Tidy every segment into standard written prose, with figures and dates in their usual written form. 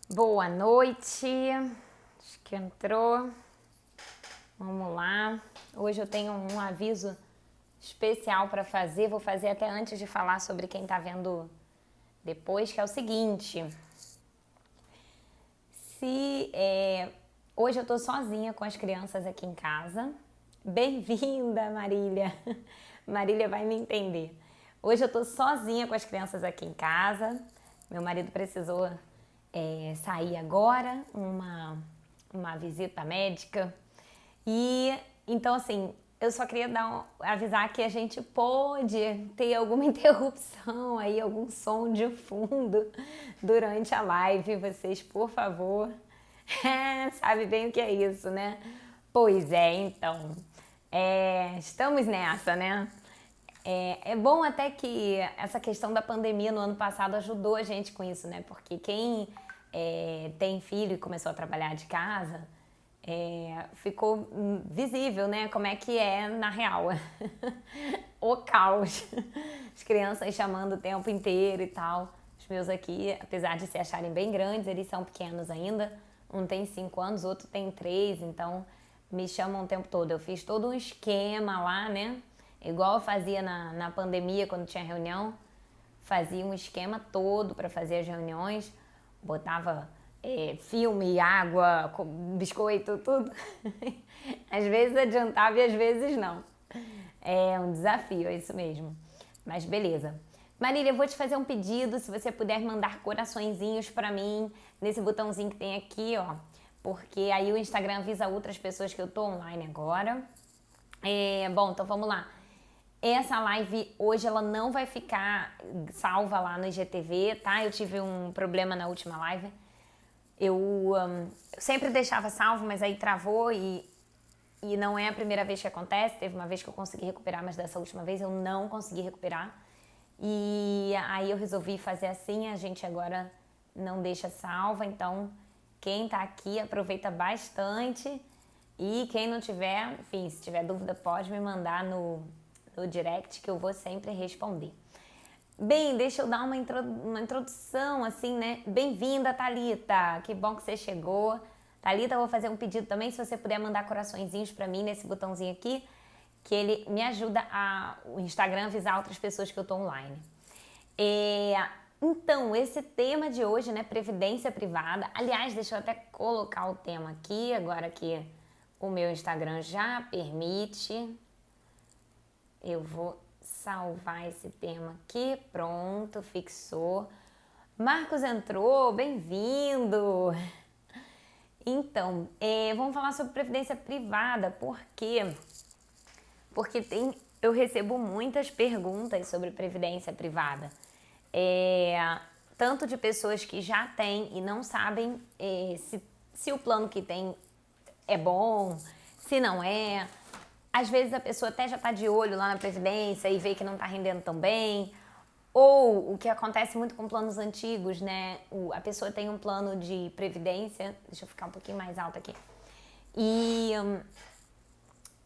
Boa noite, acho que entrou, vamos lá. Hoje eu tenho um aviso especial para fazer, vou fazer até antes de falar sobre quem tá vendo depois, que é o seguinte. Hoje eu tô sozinha com as crianças aqui em casa. Bem-vinda, Marília! Marília vai me entender. Hoje eu tô sozinha com as crianças aqui em casa. Meu marido precisou sair agora, uma visita médica. E então, assim, eu só queria avisar que a gente pode ter alguma interrupção aí, algum som de fundo durante a live. Vocês, por favor, sabe bem o que é isso, né? Pois é, então, estamos nessa, né? É bom até que essa questão da pandemia no ano passado ajudou a gente com isso, né? Porque quem tem filho e começou a trabalhar de casa, ficou visível, né? Como é que é na real. O caos. As crianças chamando o tempo inteiro e tal. Os meus aqui, apesar de se acharem bem grandes, eles são pequenos ainda. Um tem 5 anos, outro tem 3, então me chamam o tempo todo. Eu fiz todo um esquema lá, né? Igual eu fazia na pandemia, quando tinha reunião. Fazia um esquema todo para fazer as reuniões. Botava filme, água, biscoito, tudo. Às vezes adiantava e às vezes não. É um desafio, é isso mesmo. Mas beleza. Marília, eu vou te fazer um pedido, se você puder mandar coraçõezinhos pra mim, nesse botãozinho que tem aqui, ó. Porque aí o Instagram avisa outras pessoas que eu tô online agora. Bom, então vamos lá. Essa live hoje ela não vai ficar salva lá no IGTV, tá? Eu tive um problema na última live. Eu sempre deixava salvo, mas aí travou e não é a primeira vez que acontece. Teve uma vez que eu consegui recuperar, mas dessa última vez eu não consegui recuperar. E aí eu resolvi fazer assim, a gente agora não deixa salva, então quem tá aqui aproveita bastante e quem não tiver, enfim, se tiver dúvida pode me mandar no direct que eu vou sempre responder. Bem, deixa eu dar uma introdução assim, né? Bem-vinda, Thalita, que bom que você chegou. Thalita, eu vou fazer um pedido também, se você puder mandar coraçõezinhos pra mim nesse botãozinho aqui, que ele me ajuda o Instagram avisar outras pessoas que eu tô online. Então, esse tema de hoje, né, previdência privada. Aliás, deixa eu até colocar o tema aqui, agora que o meu Instagram já permite. Eu vou salvar esse tema aqui, pronto, fixou. Marcos entrou, bem-vindo! Então, vamos falar sobre previdência privada, por quê? Porque eu recebo muitas perguntas sobre previdência privada. Tanto de pessoas que já têm e não sabem se o plano que tem é bom, se não é. Às vezes a pessoa até já está de olho lá na previdência e vê que não está rendendo tão bem. Ou o que acontece muito com planos antigos, né? A pessoa tem um plano de previdência. Deixa eu ficar um pouquinho mais alta aqui. E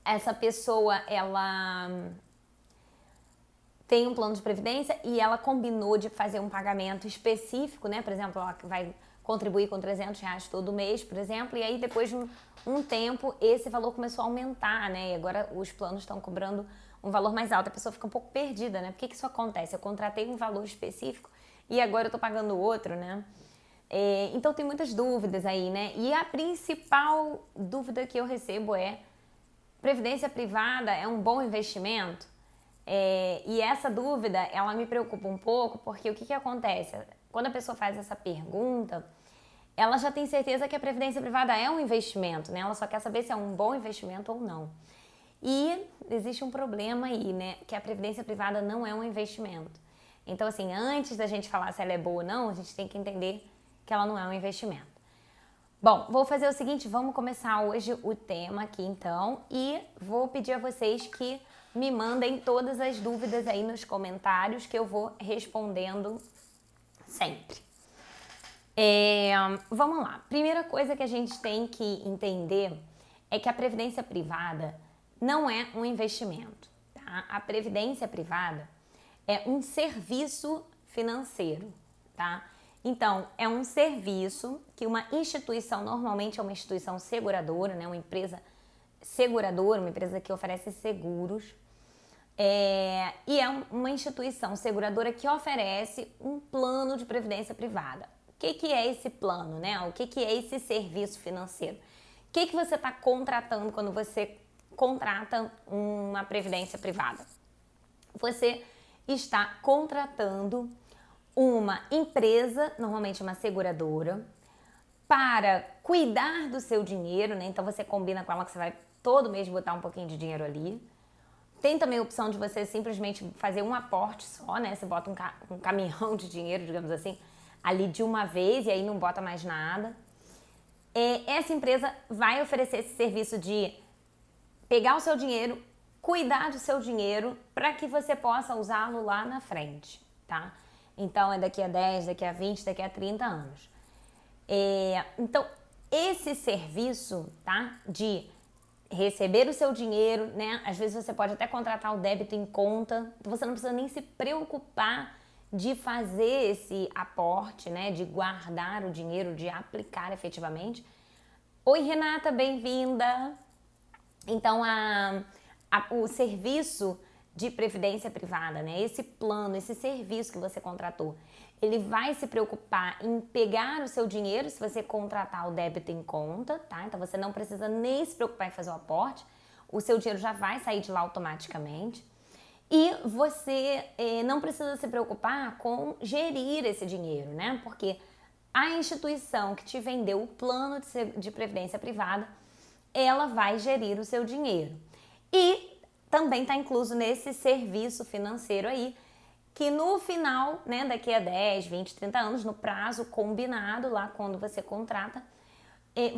essa pessoa, ela tem um plano de previdência e ela combinou de fazer um pagamento específico, né? Por exemplo, ela vai contribuir com R$300 todo mês, por exemplo, e aí depois de um tempo esse valor começou a aumentar, né? E agora os planos estão cobrando um valor mais alto, a pessoa fica um pouco perdida, né? Por que isso acontece? Eu contratei um valor específico e agora eu tô pagando outro, né? Então tem muitas dúvidas aí, né? E a principal dúvida que eu recebo é: previdência privada é um bom investimento? E essa dúvida, ela me preocupa um pouco, porque o que acontece? Quando a pessoa faz essa pergunta, ela já tem certeza que a previdência privada é um investimento, né? Ela só quer saber se é um bom investimento ou não. E existe um problema aí, né? Que a previdência privada não é um investimento. Então, assim, antes da gente falar se ela é boa ou não, a gente tem que entender que ela não é um investimento. Bom, vou fazer o seguinte, vamos começar hoje o tema aqui então e vou pedir a vocês que me mandem todas as dúvidas aí nos comentários que eu vou respondendo sempre. Vamos lá. Primeira coisa que a gente tem que entender é que a previdência privada não é um investimento, tá? A previdência privada é um serviço financeiro, tá? Então, é um serviço que uma instituição, normalmente é uma instituição seguradora, né? Uma empresa seguradora, uma empresa que oferece seguros, e é uma instituição seguradora que oferece um plano de previdência privada. O que é esse plano, né? O que é esse serviço financeiro? O que você está contratando quando você contrata uma previdência privada? Você está contratando uma empresa, normalmente uma seguradora, para cuidar do seu dinheiro, né? Então você combina com ela que você vai todo mês botar um pouquinho de dinheiro ali. Tem também a opção de você simplesmente fazer um aporte só, né? Você bota um caminhão de dinheiro, digamos assim, ali de uma vez e aí não bota mais nada. Essa empresa vai oferecer esse serviço de pegar o seu dinheiro, cuidar do seu dinheiro para que você possa usá-lo lá na frente, tá? Então é daqui a 10, daqui a 20, daqui a 30 anos. Então esse serviço, tá? De receber o seu dinheiro, né? Às vezes você pode até contratar o débito em conta, você não precisa nem se preocupar de fazer esse aporte, né? De guardar o dinheiro, de aplicar efetivamente. Oi, Renata, bem-vinda! Então, o serviço de previdência privada, né? Esse plano, esse serviço que você contratou, ele vai se preocupar em pegar o seu dinheiro se você contratar o débito em conta, tá? Então você não precisa nem se preocupar em fazer o aporte, o seu dinheiro já vai sair de lá automaticamente. E você não precisa se preocupar com gerir esse dinheiro, né? Porque a instituição que te vendeu o plano de previdência privada, ela vai gerir o seu dinheiro. E também está incluso nesse serviço financeiro aí, que no final, né, daqui a 10, 20, 30 anos, no prazo combinado lá quando você contrata,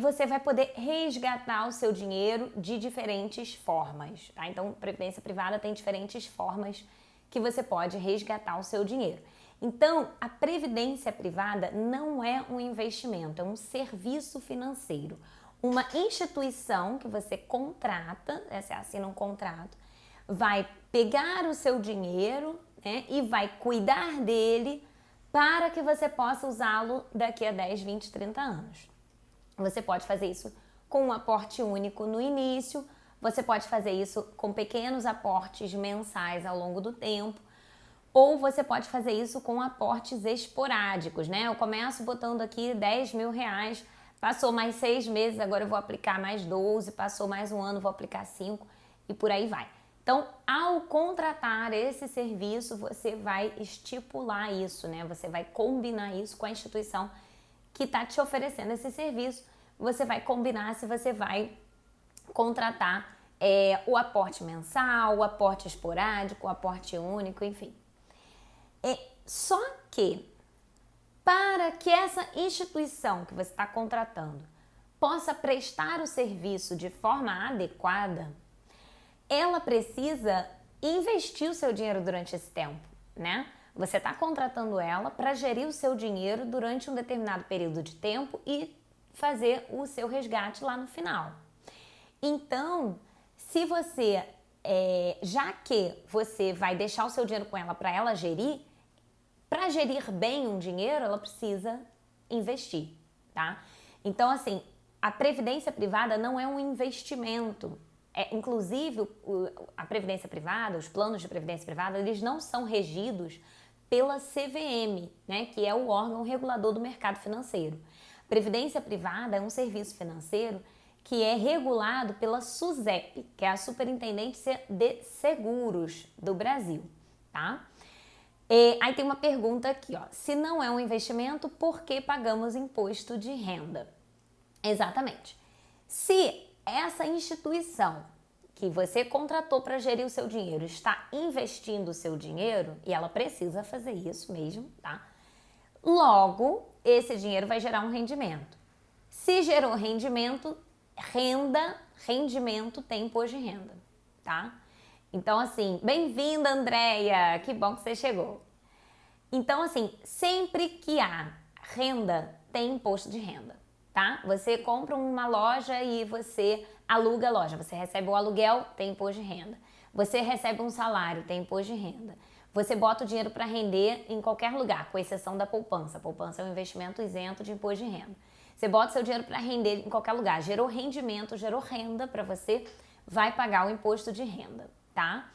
você vai poder resgatar o seu dinheiro de diferentes formas, tá? Então, previdência privada tem diferentes formas que você pode resgatar o seu dinheiro. Então, a previdência privada não é um investimento, é um serviço financeiro. Uma instituição que você contrata, você assina um contrato, vai pegar o seu dinheiro, né, e vai cuidar dele para que você possa usá-lo daqui a 10, 20, 30 anos. Você pode fazer isso com um aporte único no início, você pode fazer isso com pequenos aportes mensais ao longo do tempo, ou você pode fazer isso com aportes esporádicos, né? Eu começo botando aqui 10 mil reais, passou mais 6 meses, agora eu vou aplicar mais 12, passou mais um ano, vou aplicar 5 e por aí vai. Então, ao contratar esse serviço, você vai estipular isso, né? Você vai combinar isso com a instituição que está te oferecendo esse serviço. Você vai combinar se você vai contratar o aporte mensal, o aporte esporádico, o aporte único, enfim. Só que, para que essa instituição que você está contratando possa prestar o serviço de forma adequada, ela precisa investir o seu dinheiro durante esse tempo, né? Você está contratando ela para gerir o seu dinheiro durante um determinado período de tempo e fazer o seu resgate lá no final. Então, se você, já que você vai deixar o seu dinheiro com ela para ela gerir, para gerir bem um dinheiro, ela precisa investir, tá? Então, assim, a previdência privada não é um investimento. Inclusive, a previdência privada, os planos de previdência privada, eles não são regidos pela CVM, né, que é o órgão regulador do mercado financeiro. Previdência privada é um serviço financeiro que é regulado pela SUSEP, que é a Superintendência de Seguros do Brasil, tá? Aí tem uma pergunta aqui, ó. Se não é um investimento, por que pagamos imposto de renda? Exatamente. Se essa instituição que você contratou para gerir o seu dinheiro está investindo o seu dinheiro, e ela precisa fazer isso mesmo, tá? Logo, esse dinheiro vai gerar um rendimento. Se gerou rendimento, rendimento tem imposto de renda, tá? Então, assim, bem-vinda, Andréia! Que bom que você chegou. Então, assim, sempre que há renda, tem imposto de renda, tá? Você compra uma loja e você aluga a loja. Você recebe o aluguel, tem imposto de renda. Você recebe um salário, tem imposto de renda. você bota o dinheiro para render em qualquer lugar, com exceção da poupança. A poupança é um investimento isento de imposto de renda. Você bota seu dinheiro para render em qualquer lugar, gerou rendimento, gerou renda para você, vai pagar o imposto de renda, tá?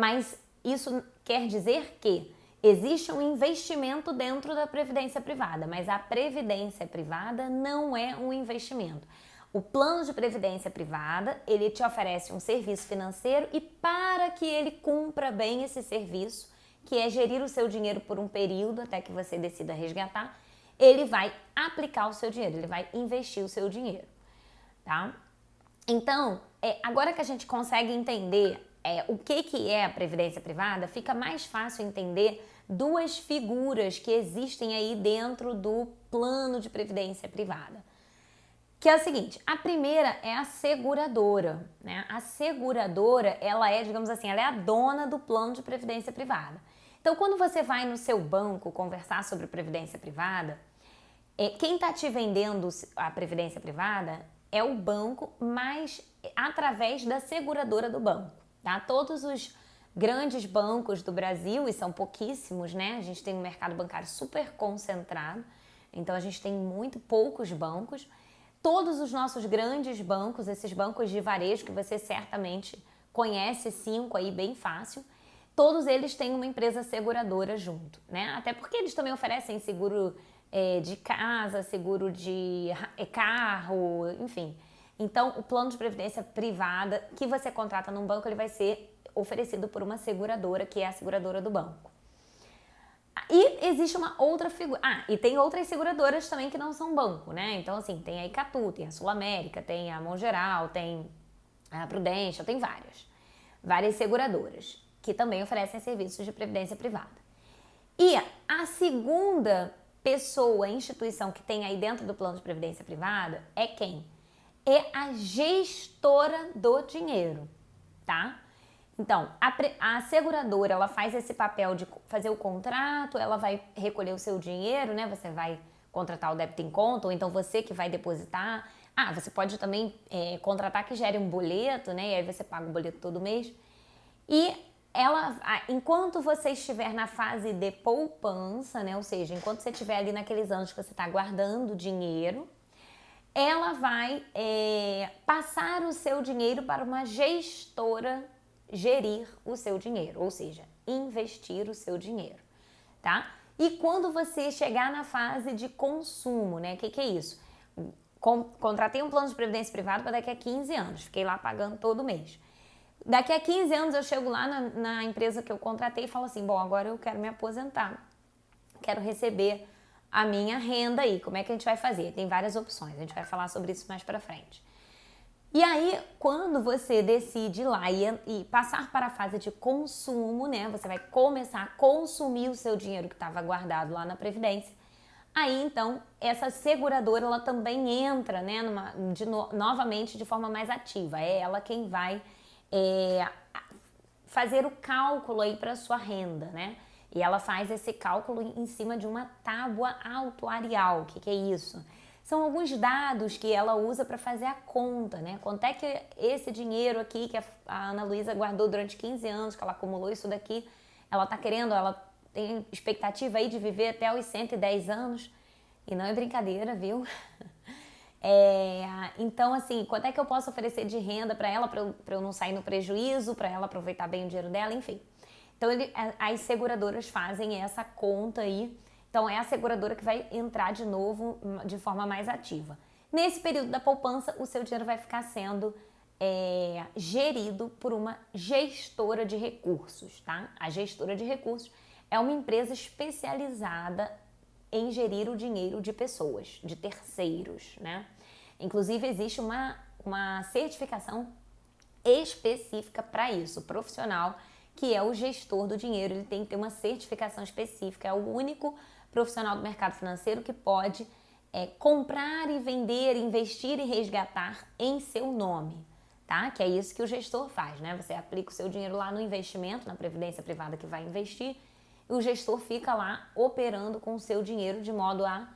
Mas isso quer dizer que existe um investimento dentro da previdência privada, mas a previdência privada não é um investimento. O plano de previdência privada, ele te oferece um serviço financeiro e para que ele cumpra bem esse serviço, que é gerir o seu dinheiro por um período até que você decida resgatar, ele vai aplicar o seu dinheiro, ele vai investir o seu dinheiro, tá? Então, agora que a gente consegue entender o que é a previdência privada, fica mais fácil entender duas figuras que existem aí dentro do plano de previdência privada. Que é o seguinte, a primeira é a seguradora, né? A seguradora, ela é, digamos assim, ela é a dona do plano de previdência privada. Então, quando você vai no seu banco conversar sobre previdência privada, quem está te vendendo a previdência privada é o banco, mas através da seguradora do banco, tá? Todos os grandes bancos do Brasil, e são pouquíssimos, né? A gente tem um mercado bancário super concentrado, então a gente tem muito poucos bancos. Todos os nossos grandes bancos, esses bancos de varejo que você certamente conhece, 5 aí bem fácil, todos eles têm uma empresa seguradora junto, né? Até porque eles também oferecem seguro de casa, seguro de carro, enfim. Então, o plano de previdência privada que você contrata num banco, ele vai ser oferecido por uma seguradora, que é a seguradora do banco. E existe uma outra figura. E tem outras seguradoras também que não são banco, né? Então, assim, tem a Icatu, tem a Sul América, tem a Mongeral, tem a Prudential, tem várias seguradoras que também oferecem serviços de previdência privada. E a segunda pessoa, instituição que tem aí dentro do plano de previdência privada é quem? É a gestora do dinheiro, tá? Então, a seguradora, ela faz esse papel de fazer o contrato, ela vai recolher o seu dinheiro, né? Você vai contratar o débito em conta, ou então você que vai depositar. Você pode também contratar que gere um boleto, né? E aí você paga o boleto todo mês. E ela, enquanto você estiver na fase de poupança, né? Ou seja, enquanto você estiver ali naqueles anos que você está guardando dinheiro, ela vai passar o seu dinheiro para uma gestora gerir o seu dinheiro, ou seja, investir o seu dinheiro, tá? E quando você chegar na fase de consumo, né? O que é isso? Contratei um plano de previdência privado para daqui a 15 anos, fiquei lá pagando todo mês. Daqui a 15 anos eu chego lá na empresa que eu contratei e falo assim, bom, agora eu quero me aposentar, quero receber a minha renda aí, como é que a gente vai fazer? Tem várias opções, a gente vai falar sobre isso mais pra frente. E aí, quando você decide ir lá e passar para a fase de consumo, né? Você vai começar a consumir o seu dinheiro que estava guardado lá na Previdência. Aí, então, essa seguradora, ela também entra, né? Novamente, de forma mais ativa. É ela quem vai fazer o cálculo aí para sua renda, né? E ela faz esse cálculo em cima de uma tábua atuarial. O que é isso? São alguns dados que ela usa para fazer a conta, né? Quanto é que esse dinheiro aqui que a Ana Luísa guardou durante 15 anos, que ela acumulou isso daqui, ela tem expectativa aí de viver até os 110 anos, e não é brincadeira, viu? Então, assim, quanto é que eu posso oferecer de renda para ela, para eu não sair no prejuízo, para ela aproveitar bem o dinheiro dela, enfim. Então, as seguradoras fazem essa conta aí. Então, é a seguradora que vai entrar de novo de forma mais ativa. Nesse período da poupança, o seu dinheiro vai ficar sendo gerido por uma gestora de recursos, tá? A gestora de recursos é uma empresa especializada em gerir o dinheiro de pessoas, de terceiros, né? Inclusive, existe uma certificação específica para isso, profissional, que é o gestor do dinheiro. Ele tem que ter uma certificação específica, é o único profissional do mercado financeiro que pode comprar e vender, investir e resgatar em seu nome, tá? Que é isso que o gestor faz, né? Você aplica o seu dinheiro lá no investimento, na previdência privada que vai investir, e o gestor fica lá operando com o seu dinheiro de modo a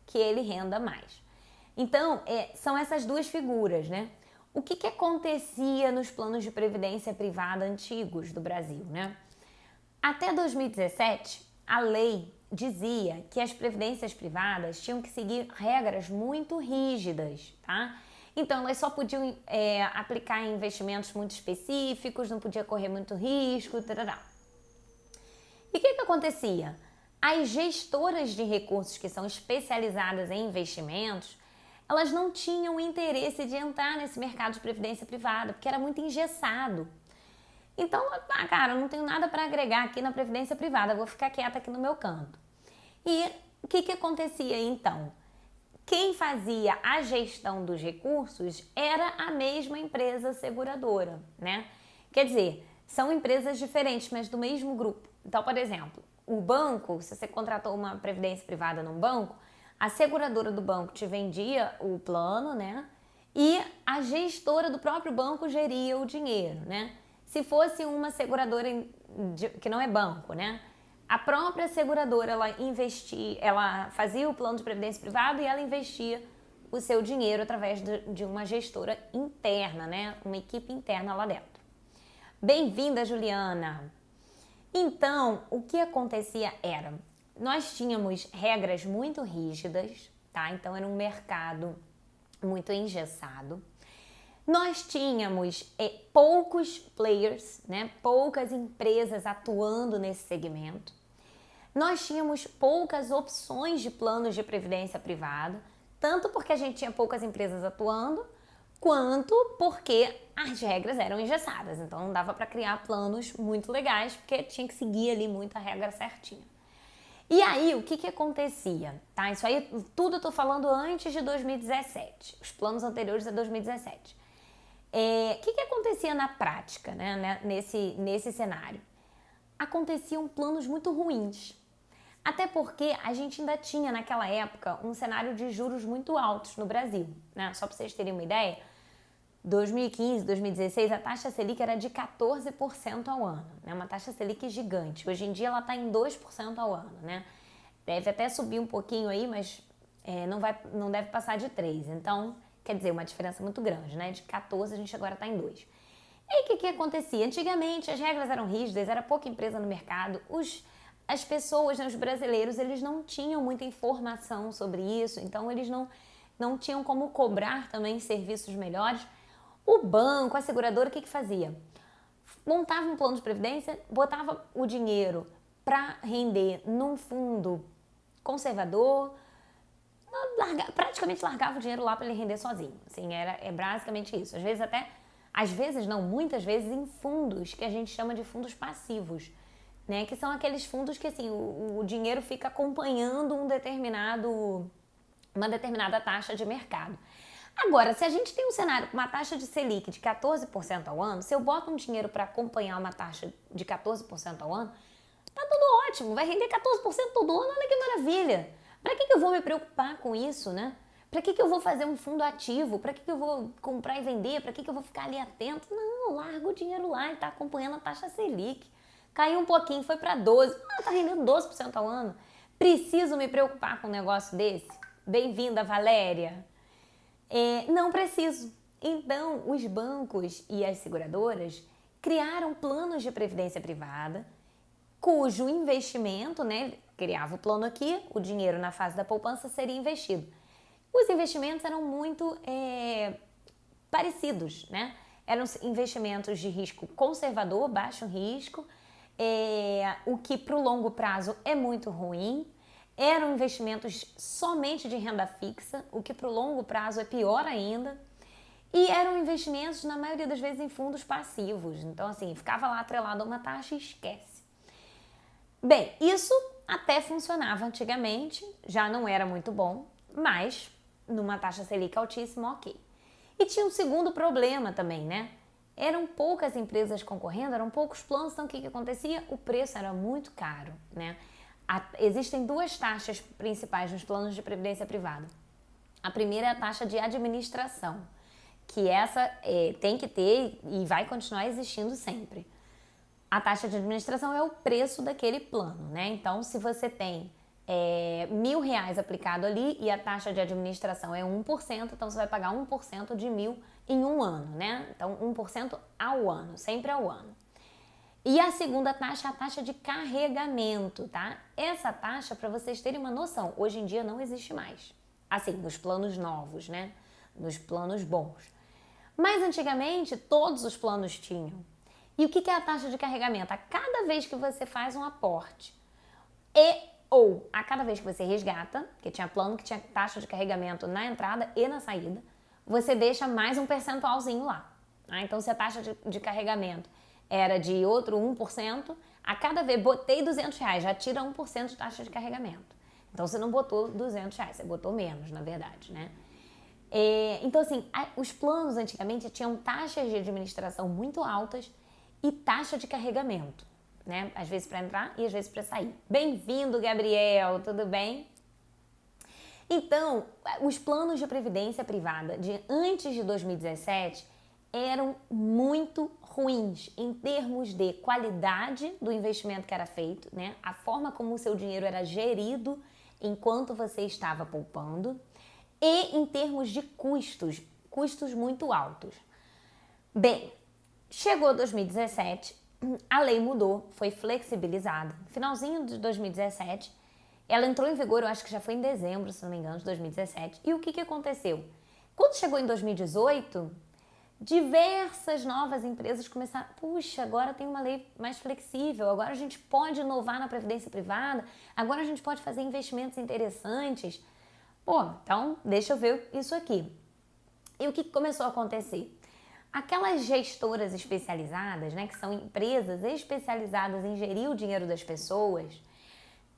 que ele renda mais. Então, são essas duas figuras, né? O que acontecia nos planos de previdência privada antigos do Brasil, né? Até 2017, a lei dizia que as previdências privadas tinham que seguir regras muito rígidas, tá? Então, elas só podiam aplicar em investimentos muito específicos, não podia correr muito risco, tarará. E o que acontecia? As gestoras de recursos que são especializadas em investimentos, elas não tinham interesse de entrar nesse mercado de previdência privada, porque era muito engessado. Então, cara, eu não tenho nada para agregar aqui na previdência privada, eu vou ficar quieta aqui no meu canto. E o que acontecia então? Quem fazia a gestão dos recursos era a mesma empresa seguradora, né? Quer dizer, são empresas diferentes, mas do mesmo grupo. Então, por exemplo, o banco, se você contratou uma previdência privada num banco, a seguradora do banco te vendia o plano, né? E a gestora do próprio banco geria o dinheiro, né? Se fosse uma seguradora que não é banco, né? A própria seguradora, ela fazia o plano de previdência privada e ela investia o seu dinheiro através de uma gestora interna, né? Uma equipe interna lá dentro. Bem-vinda, Juliana! Então, o que acontecia era, nós tínhamos regras muito rígidas, tá? Então, era um mercado muito engessado. Nós tínhamos poucos players, né? Poucas empresas atuando nesse segmento. Nós tínhamos poucas opções de planos de previdência privada, tanto porque a gente tinha poucas empresas atuando, quanto porque as regras eram engessadas. Então não dava para criar planos muito legais, porque tinha que seguir ali muita regra certinha. E aí, o que acontecia? Tá? Isso aí tudo eu tô falando antes de 2017, os planos anteriores a 2017. O que acontecia na prática, né, nesse cenário? Aconteciam planos muito ruins. Até porque a gente ainda tinha, naquela época, um cenário de juros muito altos no Brasil, né? Só para vocês terem uma ideia, 2015, 2016, a taxa Selic era de 14% ao ano, né? Uma taxa Selic gigante. Hoje em dia ela está em 2% ao ano, né? Deve até subir um pouquinho aí, mas não deve passar de 3%. Então, quer dizer, uma diferença muito grande, né? De 14 a gente agora está em 2%. E aí, o que acontecia? Antigamente, as regras eram rígidas, era pouca empresa no mercado, as pessoas, né, os brasileiros, eles não tinham muita informação sobre isso, então eles não tinham como cobrar também serviços melhores. O banco, a seguradora, o que fazia? Montava um plano de previdência, botava o dinheiro para render num fundo conservador, praticamente largava o dinheiro lá para ele render sozinho. Assim, é basicamente isso. Às vezes não, muitas vezes em fundos que a gente chama de fundos passivos, né? Que são aqueles fundos que assim, o dinheiro fica acompanhando uma determinada taxa de mercado. Agora, se a gente tem um cenário com uma taxa de Selic de 14% ao ano, se eu boto um dinheiro para acompanhar uma taxa de 14% ao ano, tá tudo ótimo, vai render 14% todo ano, olha que maravilha. Para que eu vou me preocupar com isso, né? Para que eu vou fazer um fundo ativo? Para que eu vou comprar e vender? Para que eu vou ficar ali atento? Não, larga o dinheiro lá e tá acompanhando a taxa Selic. Caiu um pouquinho, foi para 12%. Tá rendendo 12% ao ano. Preciso me preocupar com um negócio desse? Bem-vinda, Valéria. Não preciso. Então, os bancos e as seguradoras criaram planos de previdência privada, cujo investimento, né, criava o plano aqui, o dinheiro na fase da poupança seria investido. Os investimentos eram muito parecidos, né? Eram investimentos de risco conservador, baixo risco, o que para o longo prazo é muito ruim. Eram investimentos somente de renda fixa, o que para o longo prazo é pior ainda. E eram investimentos, na maioria das vezes, em fundos passivos. Então, assim, ficava lá atrelado a uma taxa e esquece. Bem, isso até funcionava antigamente, já não era muito bom, mas numa taxa Selic altíssima, ok. E tinha um segundo problema também, né? Eram poucas empresas concorrendo, eram poucos planos, então o que acontecia? O preço era muito caro, né? Existem duas taxas principais nos planos de previdência privada. A primeira é a taxa de administração, que essa tem que ter e vai continuar existindo sempre. A taxa de administração é o preço daquele plano, né? Então, se você tem R$1.000 aplicado ali e a taxa de administração é 1%, então você vai pagar 1% de 1.000 em um ano, né? Então, 1% ao ano, sempre ao ano. E a segunda taxa é a taxa de carregamento, tá? Essa taxa, para vocês terem uma noção, hoje em dia não existe mais. Assim, nos planos novos, né? Nos planos bons. Mas antigamente, todos os planos tinham. E o que é a taxa de carregamento? A cada vez que você faz um aporte ou a cada vez que você resgata, que tinha plano que tinha taxa de carregamento na entrada e na saída, você deixa mais um percentualzinho lá. Então, se a taxa de carregamento era de outro 1%, a cada vez botei R$200, já tira 1% de taxa de carregamento. Então, você não botou R$200, você botou menos, na verdade, né? Então, assim, os planos antigamente tinham taxas de administração muito altas e taxa de carregamento, né? Às vezes para entrar e às vezes para sair. Bem-vindo, Gabriel, tudo bem? Então, os planos de previdência privada de antes de 2017 eram muito ruins em termos de qualidade do investimento que era feito, né? A forma como o seu dinheiro era gerido enquanto você estava poupando e em termos de custos muito altos. Bem, chegou 2017, a lei mudou, foi flexibilizada. Finalzinho de 2017, ela entrou em vigor, eu acho que já foi em dezembro, se não me engano, de 2017. E o que aconteceu? Quando chegou em 2018, diversas novas empresas começaram, puxa, agora tem uma lei mais flexível, agora a gente pode inovar na previdência privada, agora a gente pode fazer investimentos interessantes. Pô, então deixa eu ver isso aqui. E o que começou a acontecer? Aquelas gestoras especializadas, né, que são empresas especializadas em gerir o dinheiro das pessoas,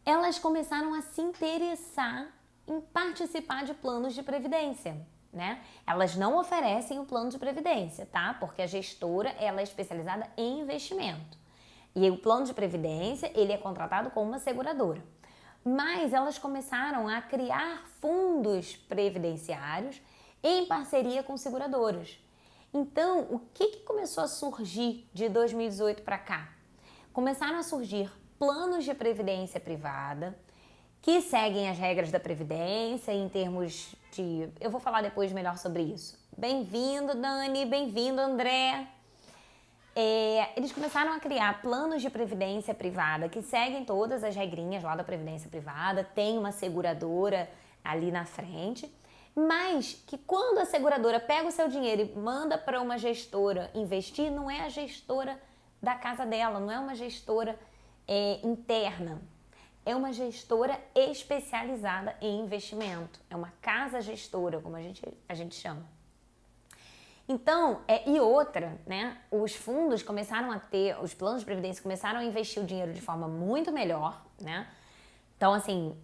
elas começaram a se interessar em participar de planos de previdência, né? Elas não oferecem o plano de previdência, tá? Porque a gestora, ela é especializada em investimento. E o plano de previdência, ele é contratado com uma seguradora. Mas elas começaram a criar fundos previdenciários em parceria com seguradoras. Então, o que começou a surgir de 2018 para cá? Começaram a surgir planos de previdência privada que seguem as regras da previdência em termos de... Eu vou falar depois melhor sobre isso. Bem-vindo, Dani, bem-vindo, André. Eles começaram a criar planos de previdência privada que seguem todas as regrinhas lá da previdência privada, tem uma seguradora ali na frente, mas que quando a seguradora pega o seu dinheiro e manda para uma gestora investir, não é a gestora da casa dela, não é uma gestora interna, é uma gestora especializada em investimento, é uma casa gestora, como a gente chama. Então, e outra, né, os fundos começaram a ter, os planos de previdência começaram a investir o dinheiro de forma muito melhor, né? Então, assim,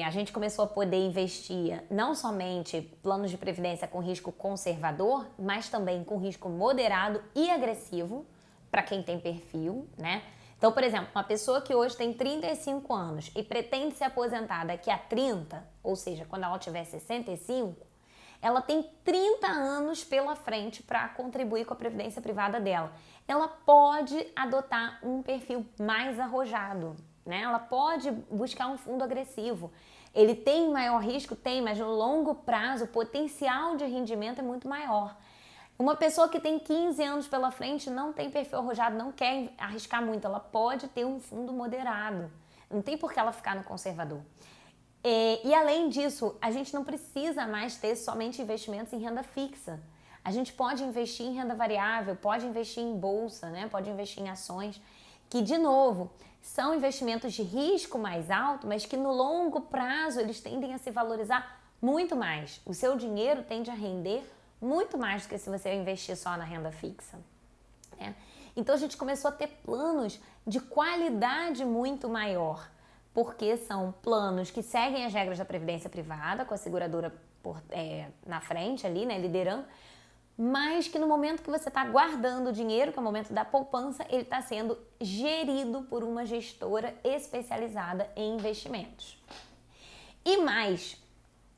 a gente começou a poder investir não somente planos de previdência com risco conservador, mas também com risco moderado e agressivo, para quem tem perfil, né? Então, por exemplo, uma pessoa que hoje tem 35 anos e pretende se aposentar daqui a 30, ou seja, quando ela tiver 65, ela tem 30 anos pela frente para contribuir com a previdência privada dela. Ela pode adotar um perfil mais arrojado, né? Ela pode buscar um fundo agressivo. Ele tem maior risco? Tem, mas no longo prazo o potencial de rendimento é muito maior. Uma pessoa que tem 15 anos pela frente não tem perfil arrojado, não quer arriscar muito, ela pode ter um fundo moderado. Não tem por que ela ficar no conservador. E além disso, a gente não precisa mais ter somente investimentos em renda fixa. A gente pode investir em renda variável, pode investir em bolsa, né? Pode investir em ações, que, de novo, são investimentos de risco mais alto, mas que no longo prazo eles tendem a se valorizar muito mais. O seu dinheiro tende a render muito mais do que se você investir só na renda fixa, né? Então a gente começou a ter planos de qualidade muito maior, porque são planos que seguem as regras da previdência privada, com a seguradora na frente ali, né, liderando, mas que no momento que você está guardando o dinheiro, que é o momento da poupança, ele está sendo gerido por uma gestora especializada em investimentos. E mais,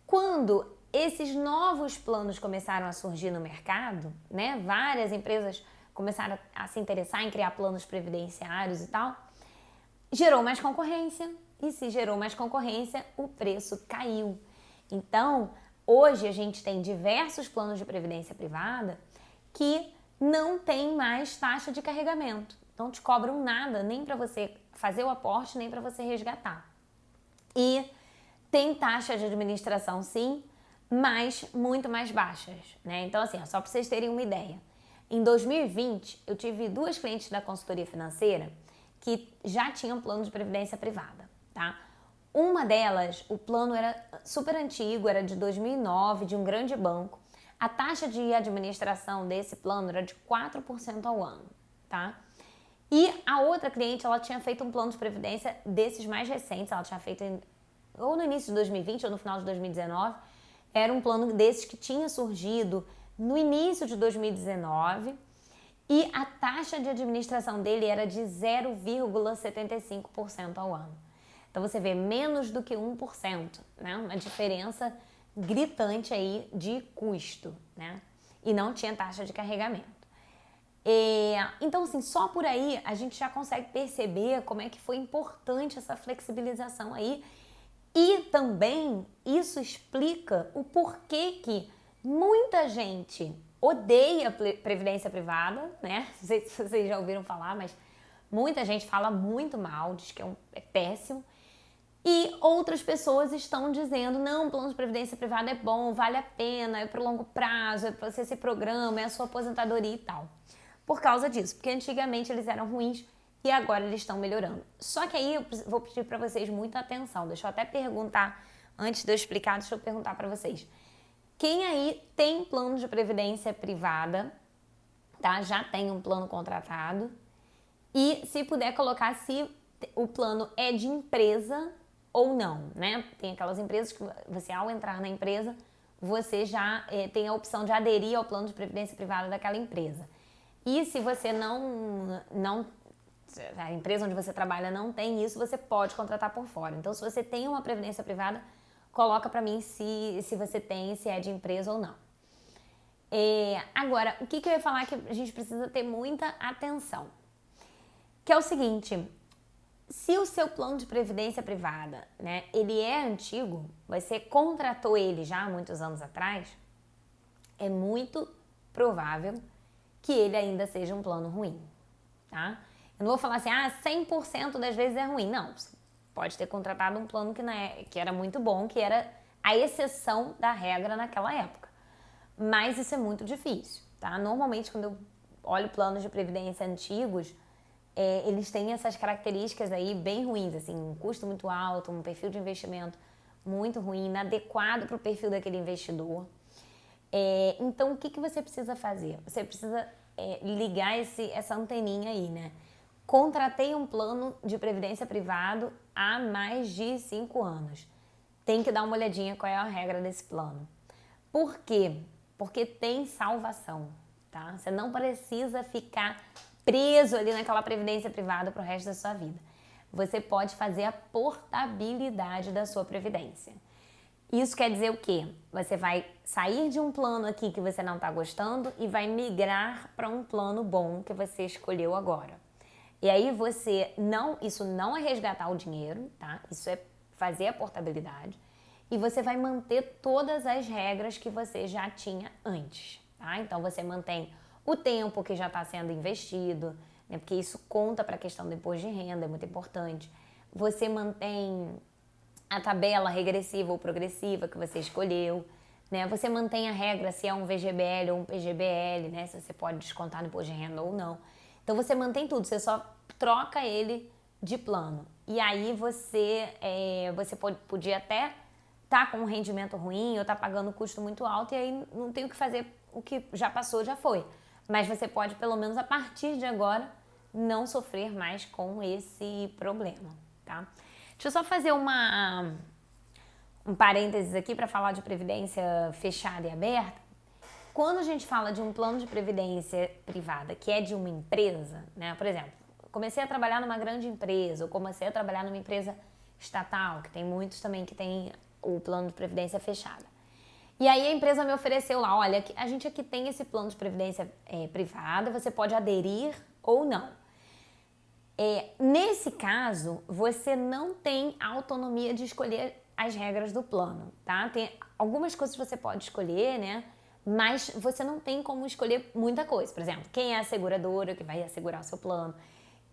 quando esses novos planos começaram a surgir no mercado, né, várias empresas começaram a se interessar em criar planos previdenciários e tal, gerou mais concorrência, e se gerou mais concorrência, o preço caiu. Então, hoje a gente tem diversos planos de previdência privada que não tem mais taxa de carregamento. não te cobram nada, nem para você fazer o aporte, nem para você resgatar. E tem taxa de administração, sim, mas muito mais baixas, né? Então, assim, só para vocês terem uma ideia. Em 2020, eu tive 2 clientes da consultoria financeira que já tinham plano de previdência privada, tá? Uma delas, o plano era super antigo, era de 2009, de um grande banco. A taxa de administração desse plano era de 4% ao ano, tá? E a outra cliente, ela tinha feito um plano de previdência desses mais recentes, ela tinha feito ou no início de 2020 ou no final de 2019, era um plano desses que tinha surgido no início de 2019 e a taxa de administração dele era de 0,75% ao ano. Então você vê menos do que 1%, né? Uma diferença gritante aí de custo, né? E não tinha taxa de carregamento. Então, assim, só por aí a gente já consegue perceber como é que foi importante essa flexibilização aí. E também isso explica o porquê que muita gente odeia previdência privada, né? Não sei se vocês já ouviram falar, mas muita gente fala muito mal, diz que é péssimo. E outras pessoas estão dizendo, não, plano de previdência privada é bom, vale a pena, é pro longo prazo, é para você se programa, é a sua aposentadoria e tal. Por causa disso, porque antigamente eles eram ruins e agora eles estão melhorando. Só que aí eu vou pedir para vocês muita atenção. Deixa eu até perguntar, antes de eu explicar, deixa eu perguntar para vocês. Quem aí tem plano de previdência privada, tá? Já tem um plano contratado. E se puder colocar se o plano é de empresa ou não, né? Tem aquelas empresas que você, ao entrar na empresa, você já tem a opção de aderir ao plano de previdência privada daquela empresa. E se você não a empresa onde você trabalha não tem isso, você pode contratar por fora. Então, se você tem uma previdência privada, coloca para mim se você tem, se é de empresa ou não. Agora, o que eu ia falar que a gente precisa ter muita atenção? Que é o seguinte, se o seu plano de previdência privada, né, ele é antigo, você contratou ele já há muitos anos atrás, é muito provável que ele ainda seja um plano ruim, tá? Eu não vou falar assim, 100% das vezes é ruim. Não, você pode ter contratado um plano que era muito bom, que era a exceção da regra naquela época. Mas isso é muito difícil, tá? Normalmente, quando eu olho planos de previdência antigos, eles têm essas características aí bem ruins, assim, um custo muito alto, um perfil de investimento muito ruim, inadequado para o perfil daquele investidor. Então, o que você precisa fazer? Você precisa ligar essa anteninha aí, né? Contratei um plano de previdência privado há mais de 5 anos. Tem que dar uma olhadinha qual é a regra desse plano. Por quê? Porque tem salvação, tá? Você não precisa ficar preso ali naquela previdência privada pro resto da sua vida. Você pode fazer a portabilidade da sua previdência. Isso quer dizer o quê? Você vai sair de um plano aqui que você não está gostando e vai migrar para um plano bom que você escolheu agora. E aí isso não é resgatar o dinheiro, tá? Isso é fazer a portabilidade. E você vai manter todas as regras que você já tinha antes, tá? Então você mantém o tempo que já está sendo investido, né? Porque isso conta para a questão do imposto de renda, é muito importante. Você mantém a tabela regressiva ou progressiva que você escolheu, né? Você mantém a regra se é um VGBL ou um PGBL, né? Se você pode descontar no imposto de renda ou não. Então você mantém tudo, você só troca ele de plano. E aí você podia até estar com um rendimento ruim ou estar pagando custo muito alto e aí não tem o que fazer, o que já passou já foi. Mas você pode, pelo menos a partir de agora, não sofrer mais com esse problema, tá? Deixa eu só fazer um parênteses aqui para falar de previdência fechada e aberta. Quando a gente fala de um plano de previdência privada que é de uma empresa, né? Por exemplo, comecei a trabalhar numa grande empresa ou comecei a trabalhar numa empresa estatal, que tem muitos também que tem o plano de previdência fechada. E aí a empresa me ofereceu lá, olha, a gente aqui tem esse plano de previdência privada, você pode aderir ou não. Nesse caso, você não tem autonomia de escolher as regras do plano, tá? Tem algumas coisas que você pode escolher, né? Mas você não tem como escolher muita coisa. Por exemplo, quem é a seguradora que vai assegurar o seu plano,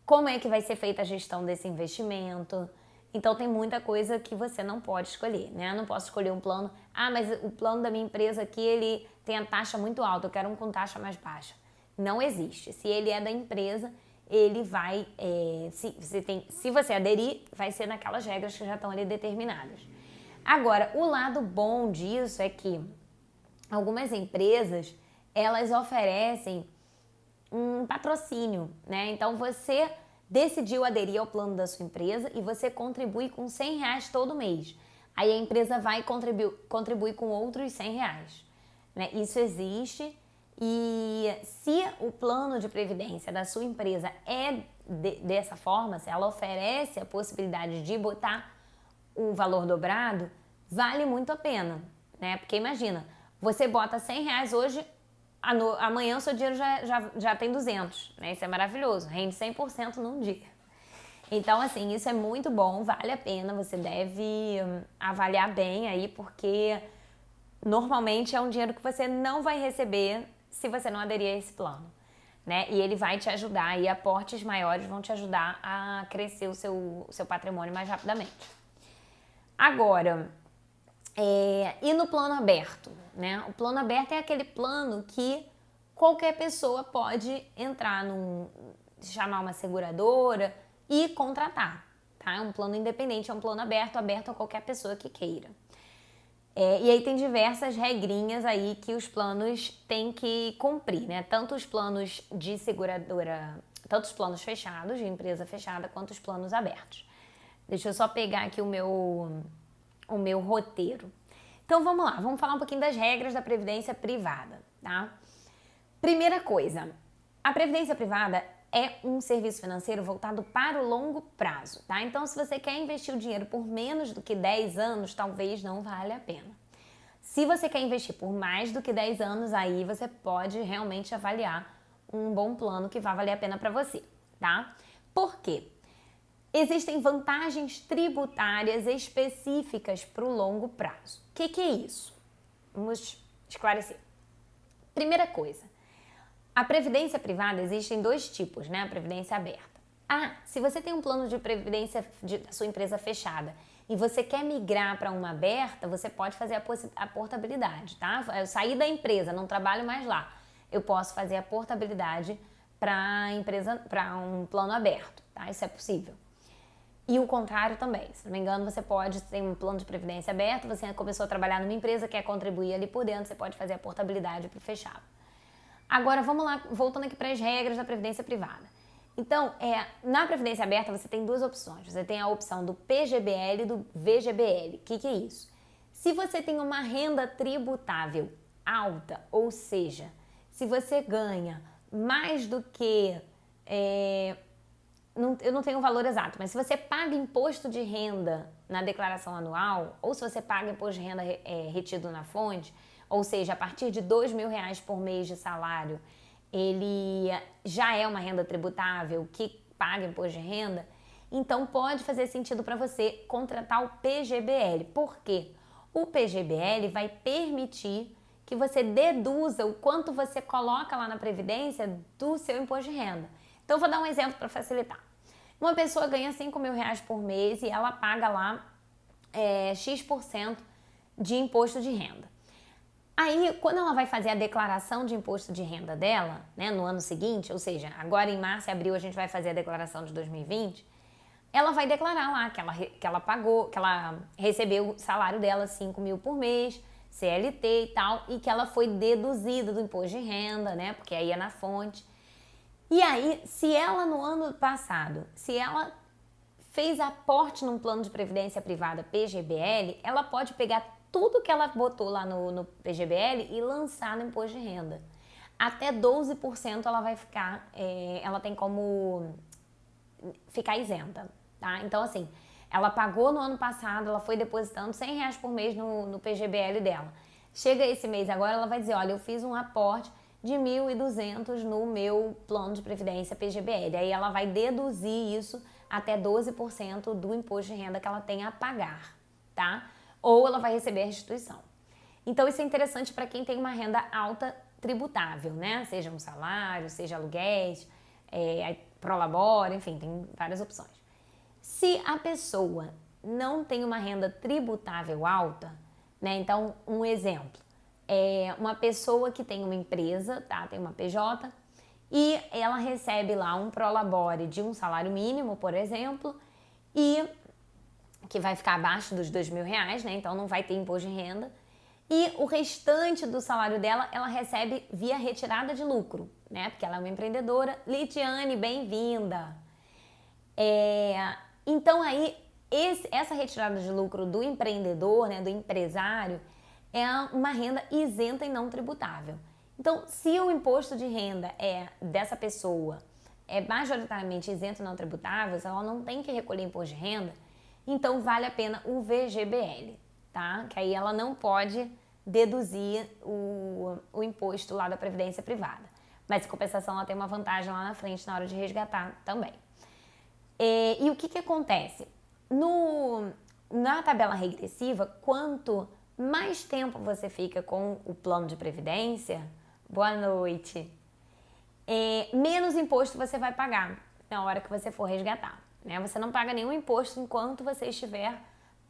como é que vai ser feita a gestão desse investimento. Então tem muita coisa que você não pode escolher, né? Eu não posso escolher um plano, mas o plano da minha empresa aqui, ele tem a taxa muito alta, eu quero um com taxa mais baixa. Não existe. Se ele é da empresa, ele vai, se você aderir, vai ser naquelas regras que já estão ali determinadas. Agora, o lado bom disso é que algumas empresas, elas oferecem um patrocínio, né? Então você decidiu aderir ao plano da sua empresa e você contribui com R$100 todo mês. Aí a empresa vai contribuir com outros R$100, né? Isso existe. E se o plano de previdência da sua empresa é dessa forma, se ela oferece a possibilidade de botar um valor dobrado, vale muito a pena, né? Porque imagina, você bota R$100 hoje, amanhã o seu dinheiro já tem 200, né? Isso é maravilhoso, rende 100% num dia. Então, assim, isso é muito bom, vale a pena, você deve avaliar bem aí, porque normalmente é um dinheiro que você não vai receber se você não aderir a esse plano, né? E ele vai te ajudar, e aportes maiores vão te ajudar a crescer o seu patrimônio mais rapidamente. Agora, e no plano aberto, né? O plano aberto é aquele plano que qualquer pessoa pode entrar chamar uma seguradora e contratar, tá? É um plano independente, é um plano aberto a qualquer pessoa que queira. E aí tem diversas regrinhas aí que os planos têm que cumprir, né? Tanto os planos de seguradora, tanto os planos fechados, de empresa fechada, quanto os planos abertos. Deixa eu só pegar aqui o meu roteiro. Então vamos lá, vamos falar um pouquinho das regras da previdência privada, tá? Primeira coisa, a previdência privada é um serviço financeiro voltado para o longo prazo, tá? Então, se você quer investir o dinheiro por menos do que 10 anos, talvez não valha a pena. Se você quer investir por mais do que 10 anos, aí você pode realmente avaliar um bom plano que vai valer a pena para você, tá? Por quê? Existem vantagens tributárias específicas para o longo prazo. O que é isso? Vamos esclarecer. Primeira coisa, a previdência privada existem dois tipos, né? A previdência aberta. Se você tem um plano de previdência da sua empresa fechada e você quer migrar para uma aberta, você pode fazer a portabilidade, tá? Eu saí da empresa, não trabalho mais lá. Eu posso fazer a portabilidade para um plano aberto, tá? Isso é possível. E o contrário também. Se não me engano, você pode ter um plano de previdência aberto, você começou a trabalhar numa empresa, quer contribuir ali por dentro, você pode fazer a portabilidade para o fechado. Agora, vamos lá, voltando aqui para as regras da previdência privada. Então, na previdência aberta, você tem duas opções. Você tem a opção do PGBL e do VGBL. O que é isso? Se você tem uma renda tributável alta, ou seja, se você ganha mais do que... eu não tenho o valor exato, mas se você paga imposto de renda na declaração anual, ou se você paga imposto de renda retido na fonte, ou seja, a partir de R$2.000 por mês de salário, ele já é uma renda tributável que paga imposto de renda, então pode fazer sentido para você contratar o PGBL. Por quê? O PGBL vai permitir que você deduza o quanto você coloca lá na Previdência do seu imposto de renda. Então, eu vou dar um exemplo para facilitar. Uma pessoa ganha R$5.000 por mês e ela paga lá X% de imposto de renda. Aí, quando ela vai fazer a declaração de imposto de renda dela, né, no ano seguinte, ou seja, agora em março e abril a gente vai fazer a declaração de 2020, ela vai declarar lá que ela pagou, que ela recebeu o salário dela, 5.000 por mês, CLT e tal, e que ela foi deduzida do imposto de renda, né, porque aí é na fonte. E aí, se ela no ano passado, se ela fez aporte num plano de previdência privada PGBL, ela pode pegar tudo que ela botou lá no PGBL e lançar no imposto de renda. Até 12% ela vai ficar, ela tem como ficar isenta, tá? Então, assim, ela pagou no ano passado, ela foi depositando R$100 por mês no PGBL dela. Chega esse mês agora, ela vai dizer, olha, eu fiz um aporte de 1.200 no meu plano de previdência PGBL. Aí ela vai deduzir isso até 12% do imposto de renda que ela tem a pagar, tá? Ou ela vai receber a restituição. Então isso é interessante para quem tem uma renda alta tributável, né? Seja um salário, seja aluguéis, prolabore, enfim, tem várias opções. Se a pessoa não tem uma renda tributável alta, né? Então, um exemplo, é uma pessoa que tem uma empresa, tá? Tem uma PJ e ela recebe lá um prolabore de um salário mínimo, por exemplo, e que vai ficar abaixo dos R$ 2.000, né? Então não vai ter imposto de renda. E o restante do salário dela, ela recebe via retirada de lucro, né? Porque ela é uma empreendedora. Lidiane, bem-vinda! Então aí, essa retirada de lucro do empreendedor, né, do empresário, é uma renda isenta e não tributável. Então, se o imposto de renda dessa pessoa é majoritariamente isento e não tributável, se ela não tem que recolher imposto de renda, então vale a pena o VGBL, tá? Que aí ela não pode deduzir o imposto lá da Previdência Privada. Mas, em compensação, ela tem uma vantagem lá na frente na hora de resgatar também. E o que acontece? Na tabela regressiva, quanto mais tempo você fica com o plano de previdência, boa noite, menos imposto você vai pagar na hora que você for resgatar, né? Você não paga nenhum imposto enquanto você estiver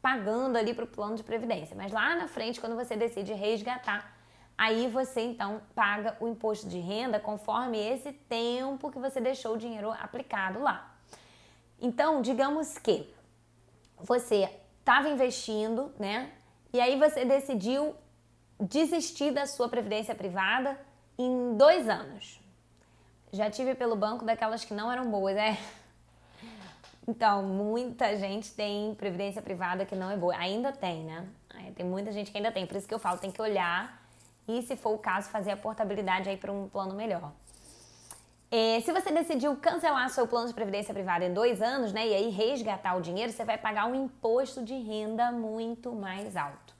pagando ali para o plano de previdência, mas lá na frente, quando você decide resgatar, aí você então paga o imposto de renda conforme esse tempo que você deixou o dinheiro aplicado lá. Então, digamos que você estava investindo, né? E aí você decidiu desistir da sua previdência privada em 2 anos. Já tive pelo banco daquelas que não eram boas, Então, muita gente tem previdência privada que não é boa. Ainda tem, né? Tem muita gente que ainda tem. Por isso que eu falo, tem que olhar e, se for o caso, fazer a portabilidade aí para um plano melhor. Se você decidiu cancelar seu plano de previdência privada em 2 anos, né, e aí resgatar o dinheiro, você vai pagar um imposto de renda muito mais alto,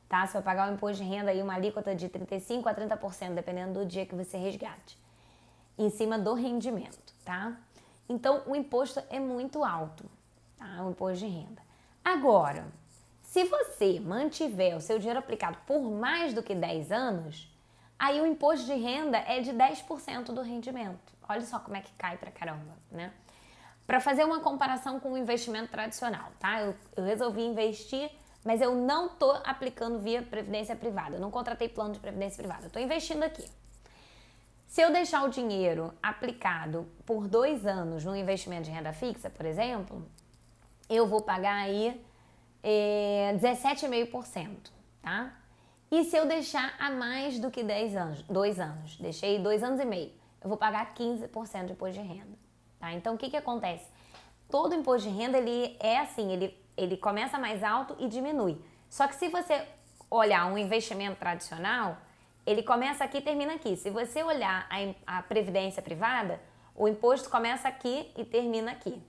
tá? Você vai pagar um imposto de renda aí, uma alíquota de 35% a 30%, dependendo do dia que você resgate, em cima do rendimento, tá? Então, o imposto é muito alto, tá? O imposto de renda. Agora, se você mantiver o seu dinheiro aplicado por mais do que 10 anos, aí o imposto de renda é de 10% do rendimento. Olha só como é que cai pra caramba, né? Para fazer uma comparação com o investimento tradicional, tá? Eu resolvi investir, mas eu não tô aplicando via previdência privada. Eu não contratei plano de previdência privada. Eu tô investindo aqui. Se eu deixar o dinheiro aplicado por 2 anos no investimento de renda fixa, por exemplo, eu vou pagar aí 17,5%, tá? E se eu deixar a mais do que 2 anos, deixei 2 anos e meio, eu vou pagar 15% de imposto de renda, tá? Então, o que acontece? Todo imposto de renda, ele é assim, ele começa mais alto e diminui. Só que se você olhar um investimento tradicional, ele começa aqui e termina aqui. Se você olhar a previdência privada, o imposto começa aqui e termina aqui,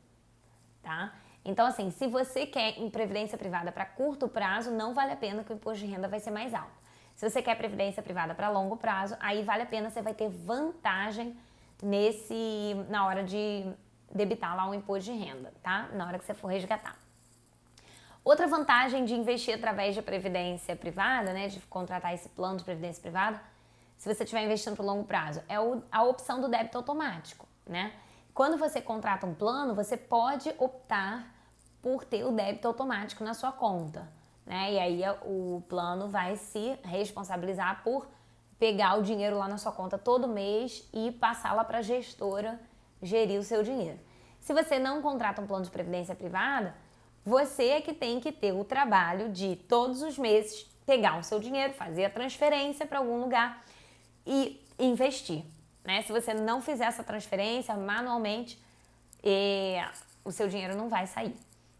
tá? Então, assim, se você quer em previdência privada para curto prazo, não vale a pena, que o imposto de renda vai ser mais alto. Se você quer previdência privada para longo prazo, aí vale a pena, você vai ter vantagem na hora de debitar lá o imposto de renda, tá? Na hora que você for resgatar. Outra vantagem de investir através de previdência privada, né, de contratar esse plano de previdência privada, se você estiver investindo por longo prazo, é a opção do débito automático, né? Quando você contrata um plano, você pode optar por ter o débito automático na sua conta, né? E aí o plano vai se responsabilizar por pegar o dinheiro lá na sua conta todo mês e passar lá para a gestora gerir o seu dinheiro. Se você não contrata um plano de previdência privada, você é que tem que ter o trabalho de todos os meses pegar o seu dinheiro, fazer a transferência para algum lugar e investir, né? Se você não fizer essa transferência manualmente, o seu dinheiro não vai sair,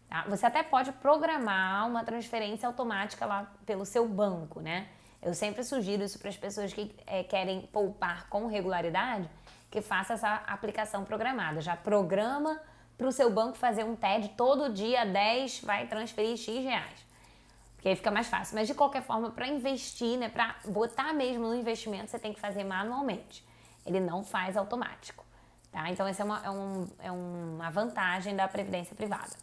tá? Você até pode programar uma transferência automática lá pelo seu banco, né? Eu sempre sugiro isso para as pessoas que querem poupar com regularidade, que faça essa aplicação programada. Já programa para o seu banco fazer um TED todo dia, 10 vai transferir X reais. Porque aí fica mais fácil. Mas de qualquer forma, para investir, né, para botar mesmo no investimento, você tem que fazer manualmente. Ele não faz automático, tá? Então essa é uma vantagem da previdência privada.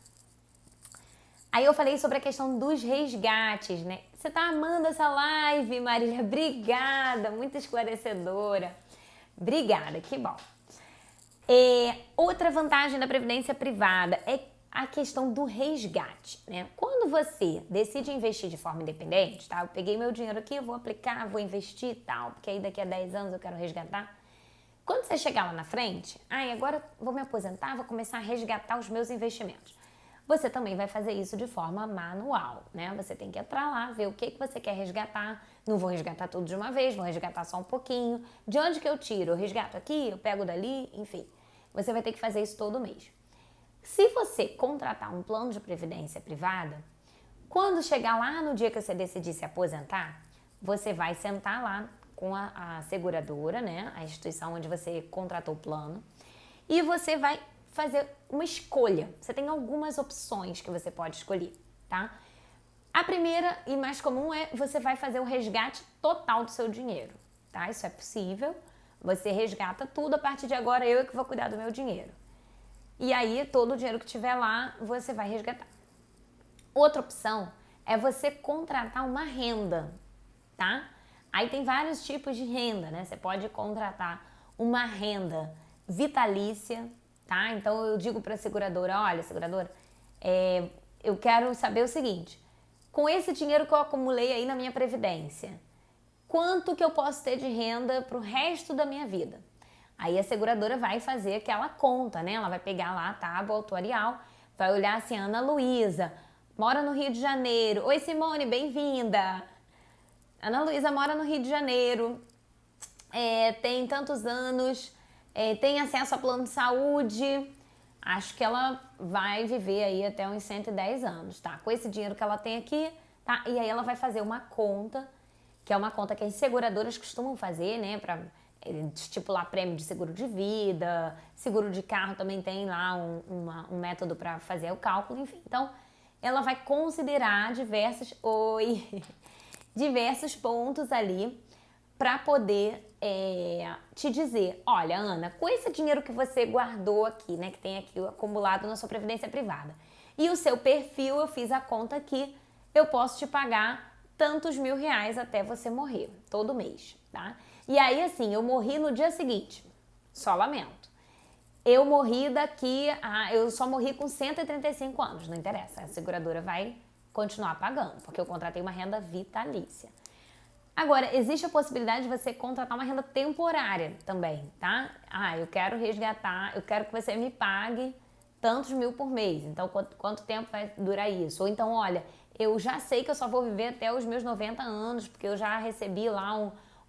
Aí eu falei sobre a questão dos resgates, né? Você tá amando essa live, Marília? Obrigada, muito esclarecedora. Obrigada, que bom. Outra vantagem da previdência privada é a questão do resgate, né? Quando você decide investir de forma independente, tá? Eu peguei meu dinheiro aqui, eu vou aplicar, vou investir e tal, porque aí daqui a 10 anos eu quero resgatar. Quando você chegar lá na frente, agora vou me aposentar, vou começar a resgatar os meus investimentos. Você também vai fazer isso de forma manual, né? Você tem que entrar lá, ver o que você quer resgatar. Não vou resgatar tudo de uma vez, vou resgatar só um pouquinho. De onde que eu tiro? Eu resgato aqui, eu pego dali, enfim. Você vai ter que fazer isso todo mês. Se você contratar um plano de previdência privada, quando chegar lá no dia que você decidir se aposentar, você vai sentar lá com a seguradora, né? A instituição onde você contratou o plano, e você vai fazer uma escolha. Você tem algumas opções que você pode escolher, tá? A primeira e mais comum é você vai fazer o resgate total do seu dinheiro, tá? Isso é possível. Você resgata tudo, a partir de agora eu é que vou cuidar do meu dinheiro. E aí, todo o dinheiro que tiver lá, você vai resgatar. Outra opção é você contratar uma renda, tá? Aí tem vários tipos de renda, né? Você pode contratar uma renda vitalícia, tá? Então eu digo para a seguradora, olha, seguradora, eu quero saber o seguinte, com esse dinheiro que eu acumulei aí na minha previdência, quanto que eu posso ter de renda para o resto da minha vida? Aí a seguradora vai fazer aquela conta, né? Ela vai pegar lá a tábua atuarial, vai olhar assim, Ana Luísa, mora no Rio de Janeiro. Oi, Simone, bem-vinda! Ana Luísa mora no Rio de Janeiro, tem tantos anos, tem acesso a plano de saúde, acho que ela vai viver aí até uns 110 anos, tá? Com esse dinheiro que ela tem aqui, tá? E aí ela vai fazer uma conta, que é uma conta que as seguradoras costumam fazer, né? Pra estipular prêmio de seguro de vida, seguro de carro também tem lá um método para fazer o cálculo, enfim. Então, ela vai considerar diversos pontos ali para poder te dizer, olha, Ana, com esse dinheiro que você guardou aqui, né, que tem aqui acumulado na sua previdência privada, e o seu perfil, eu fiz a conta aqui, eu posso te pagar tantos R$ 1.000 até você morrer, todo mês, tá? E aí, assim, eu morri no dia seguinte, só lamento. Eu morri eu só morri com 135 anos, não interessa, a seguradora vai continuar pagando, porque eu contratei uma renda vitalícia. Agora, existe a possibilidade de você contratar uma renda temporária também, tá? Eu quero resgatar, eu quero que você me pague tantos mil por mês, então quanto tempo vai durar isso? Ou então, olha, eu já sei que eu só vou viver até os meus 90 anos, porque eu já recebi lá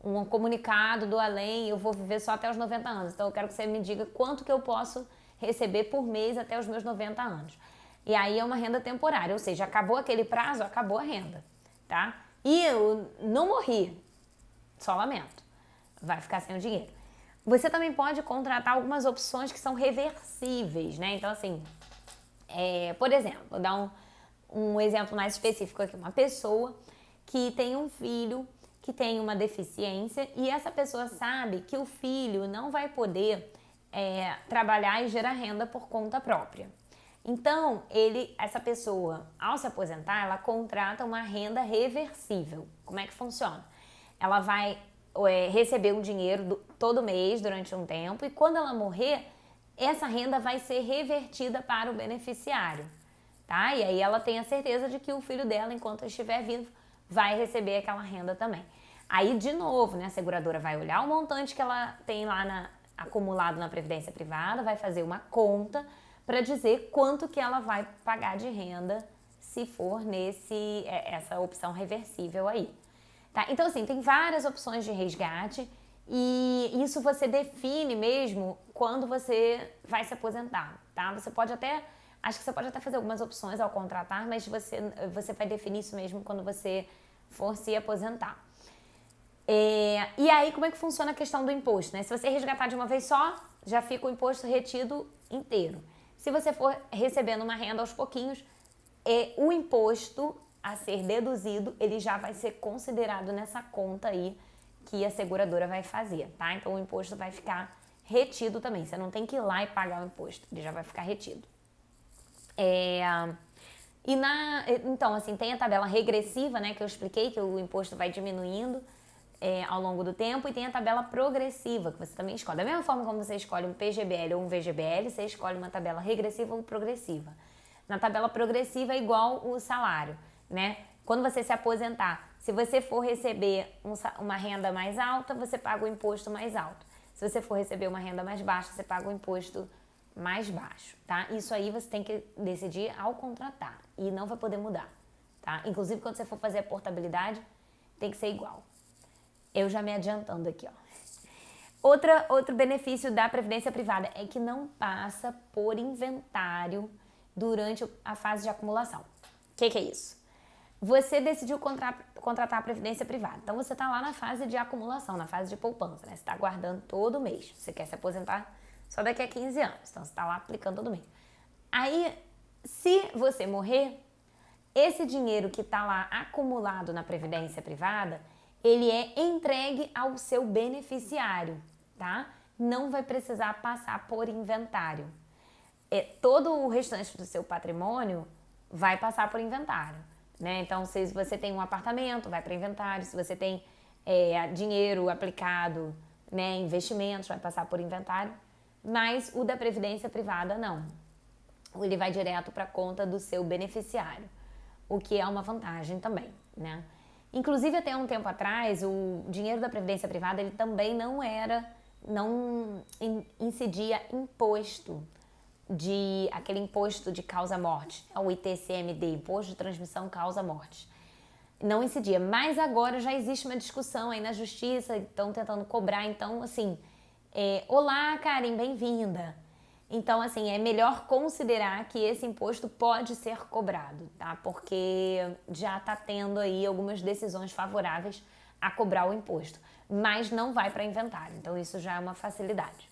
um comunicado do além, eu vou viver só até os 90 anos, então eu quero que você me diga quanto que eu posso receber por mês até os meus 90 anos. E aí é uma renda temporária, ou seja, acabou aquele prazo, acabou a renda, tá? E eu não morri, só lamento, vai ficar sem o dinheiro. Você também pode contratar algumas opções que são reversíveis, né? Então, assim, por exemplo, vou dar um exemplo mais específico aqui. Uma pessoa que tem um filho que tem uma deficiência e essa pessoa sabe que o filho não vai poder trabalhar e gerar renda por conta própria. Então, essa pessoa, ao se aposentar, ela contrata uma renda reversível. Como é que funciona? Ela vai receber um dinheiro todo mês durante um tempo e quando ela morrer, essa renda vai ser revertida para o beneficiário, tá? E aí ela tem a certeza de que o filho dela, enquanto estiver vivo, vai receber aquela renda também. Aí, de novo, né, a seguradora vai olhar o montante que ela tem lá acumulado na previdência privada, vai fazer uma conta para dizer quanto que ela vai pagar de renda se for essa opção reversível aí. Tá? Então, assim, tem várias opções de resgate e isso você define mesmo quando você vai se aposentar, tá? Acho que você pode até fazer algumas opções ao contratar, mas você vai definir isso mesmo quando você for se aposentar. E aí, como é que funciona a questão do imposto, né? Se você resgatar de uma vez só, já fica o imposto retido inteiro. Se você for recebendo uma renda aos pouquinhos, o imposto a ser deduzido, ele já vai ser considerado nessa conta aí que a seguradora vai fazer, tá? Então, o imposto vai ficar retido também. Você não tem que ir lá e pagar o imposto, ele já vai ficar retido. Então, assim, tem a tabela regressiva, né, que eu expliquei, que o imposto vai diminuindo ao longo do tempo e tem a tabela progressiva, que você também escolhe. Da mesma forma como você escolhe um PGBL ou um VGBL, você escolhe uma tabela regressiva ou progressiva. Na tabela progressiva é igual o salário, né? Quando você se aposentar, se você for receber uma renda mais alta, você paga o imposto mais alto. Se você for receber uma renda mais baixa, você paga o imposto mais baixo, tá? Isso aí você tem que decidir ao contratar e não vai poder mudar, tá? Inclusive, quando você for fazer a portabilidade, tem que ser igual. Eu já me adiantando aqui, ó. Outro benefício da previdência privada é que não passa por inventário durante a fase de acumulação. O que é isso? Você decidiu contratar a previdência privada. Então, você está lá na fase de acumulação, na fase de poupança, né? Você está guardando todo mês. Você quer se aposentar só daqui a 15 anos. Então, você está lá aplicando todo mês. Aí, se você morrer, esse dinheiro que está lá acumulado na previdência privada, ele é entregue ao seu beneficiário, tá? Não vai precisar passar por inventário. Todo o restante do seu patrimônio vai passar por inventário, né? Então, se você tem um apartamento, vai para inventário. Se você tem dinheiro aplicado, né, investimentos, vai passar por inventário. Mas o da previdência privada, não. Ele vai direto para a conta do seu beneficiário, o que é uma vantagem também, né? Inclusive, até um tempo atrás, o dinheiro da previdência privada, ele também não incidia imposto aquele imposto de causa-morte, o ITCMD, Imposto de Transmissão Causa-Morte. Não incidia, mas agora já existe uma discussão aí na justiça, estão tentando cobrar, então, assim, olá, Karen, bem-vinda. Então, assim, é melhor considerar que esse imposto pode ser cobrado, tá? Porque já está tendo aí algumas decisões favoráveis a cobrar o imposto, mas não vai para inventário, então isso já é uma facilidade.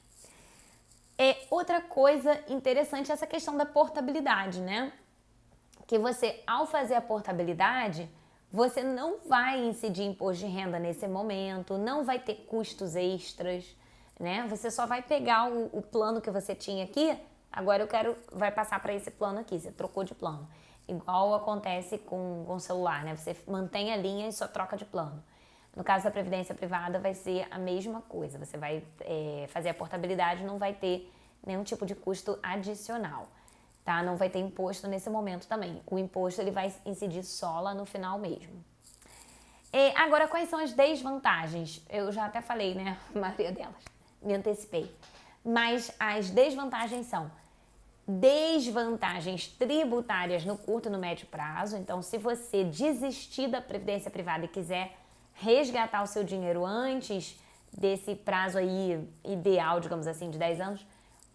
Outra coisa interessante é essa questão da portabilidade, né? Que você, ao fazer a portabilidade, você não vai incidir imposto de renda nesse momento, não vai ter custos extras, né? Você só vai pegar o plano que você tinha aqui, agora vai passar para esse plano aqui, você trocou de plano. Igual acontece com o celular, né? Você mantém a linha e só troca de plano. No caso da previdência privada vai ser a mesma coisa, você vai fazer a portabilidade, não vai ter nenhum tipo de custo adicional, tá? Não vai ter imposto nesse momento também. O imposto ele vai incidir só lá no final mesmo. Agora, quais são as desvantagens? Eu já até falei, né? A maioria delas. Me antecipei. Mas as desvantagens são desvantagens tributárias no curto e no médio prazo. Então, se você desistir da previdência privada e quiser resgatar o seu dinheiro antes desse prazo aí ideal, digamos assim, de 10 anos,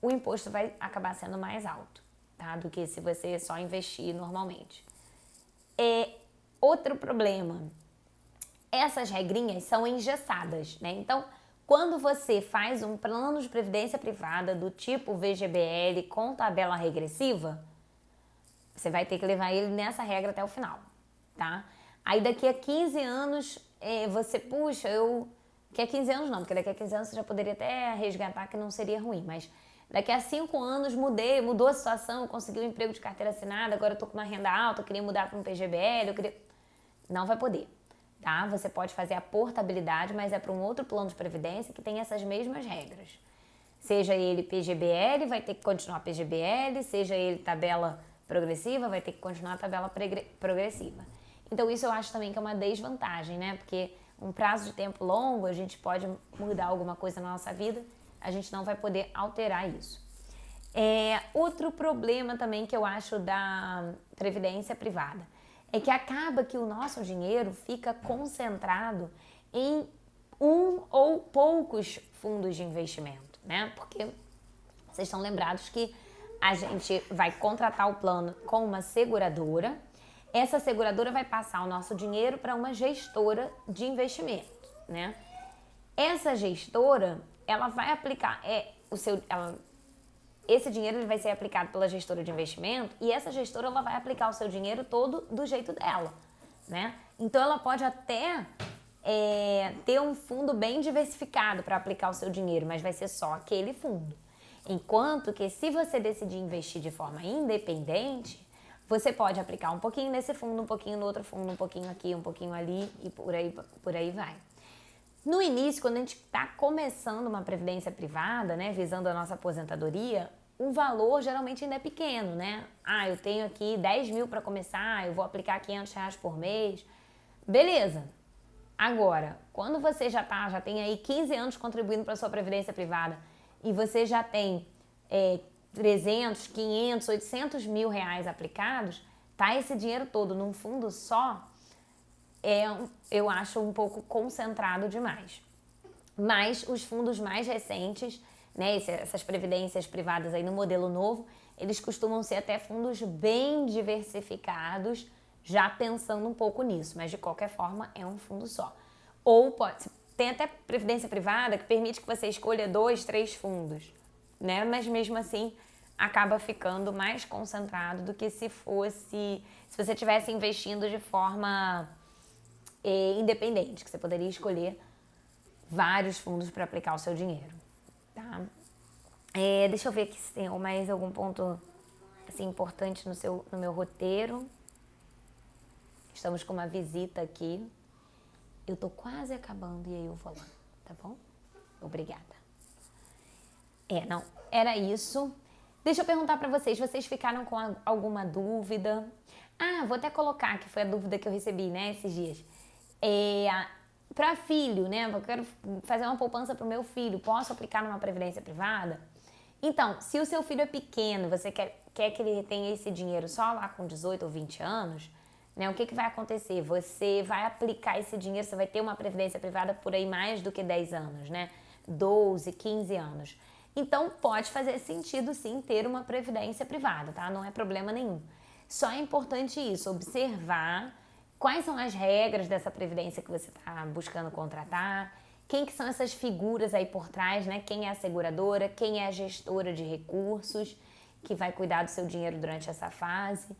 o imposto vai acabar sendo mais alto, tá? Do que se você só investir normalmente. Outro problema, essas regrinhas são engessadas, né? Então, quando você faz um plano de previdência privada do tipo VGBL com tabela regressiva, você vai ter que levar ele nessa regra até o final, tá? Aí daqui a 15 anos, você, puxa, daqui a 15 anos não, porque daqui a 15 anos você já poderia até resgatar que não seria ruim, mas daqui a 5 anos mudou a situação, eu consegui um emprego de carteira assinada, agora eu tô com uma renda alta, eu queria mudar para um PGBL, não vai poder. Tá? Você pode fazer a portabilidade, mas é para um outro plano de previdência que tem essas mesmas regras. Seja ele PGBL, vai ter que continuar PGBL, seja ele tabela progressiva, vai ter que continuar a tabela progressiva. Então isso eu acho também que é uma desvantagem, né? Porque um prazo de tempo longo, a gente pode mudar alguma coisa na nossa vida, a gente não vai poder alterar isso. Outro problema também que eu acho da previdência privada é que acaba que o nosso dinheiro fica concentrado em um ou poucos fundos de investimento, né? Porque vocês estão lembrados que a gente vai contratar o plano com uma seguradora. Essa seguradora vai passar o nosso dinheiro para uma gestora de investimento, né? Essa gestora, ela vai aplicar esse dinheiro ele vai ser aplicado pela gestora de investimento e essa gestora ela vai aplicar o seu dinheiro todo do jeito dela, né? Então ela pode até ter um fundo bem diversificado para aplicar o seu dinheiro, mas vai ser só aquele fundo. Enquanto que se você decidir investir de forma independente, você pode aplicar um pouquinho nesse fundo, um pouquinho no outro fundo, um pouquinho aqui, um pouquinho ali e por aí vai. No início, quando a gente está começando uma previdência privada, né, visando a nossa aposentadoria, o valor geralmente ainda é pequeno, né? Ah, eu tenho aqui 10 mil para começar, eu vou aplicar R$ 500 por mês. Beleza. Agora, quando você já tem aí 15 anos contribuindo para a sua previdência privada e você já tem 300, 500, 800 mil reais aplicados, tá esse dinheiro todo num fundo só, eu acho um pouco concentrado demais. Mas os fundos mais recentes, né, essas previdências privadas aí no modelo novo, eles costumam ser até fundos bem diversificados, já pensando um pouco nisso, mas de qualquer forma é um fundo só. Ou tem até previdência privada que permite que você escolha 2, 3 fundos, né? Mas mesmo assim acaba ficando mais concentrado do que se você estivesse investindo de forma independente, que você poderia escolher vários fundos para aplicar o seu dinheiro, tá? Deixa eu ver aqui se tem mais algum ponto assim, importante no meu roteiro. Estamos com uma visita aqui. Eu tô quase acabando e aí eu vou lá, tá bom? Obrigada. Não, era isso. Deixa eu perguntar pra vocês ficaram com alguma dúvida? Vou até colocar, que foi a dúvida que eu recebi, né, esses dias. Para filho, né? Eu quero fazer uma poupança para o meu filho. Posso aplicar numa previdência privada? Então, se o seu filho é pequeno, você quer que ele tenha esse dinheiro só lá com 18 ou 20 anos, né? O que vai acontecer? Você vai aplicar esse dinheiro, você vai ter uma previdência privada por aí mais do que 10 anos, né? 12, 15 anos. Então, pode fazer sentido, sim, ter uma previdência privada, tá? Não é problema nenhum. Só é importante isso, observar quais são as regras dessa previdência que você está buscando contratar, quem que são essas figuras aí por trás, né? Quem é a seguradora, quem é a gestora de recursos que vai cuidar do seu dinheiro durante essa fase,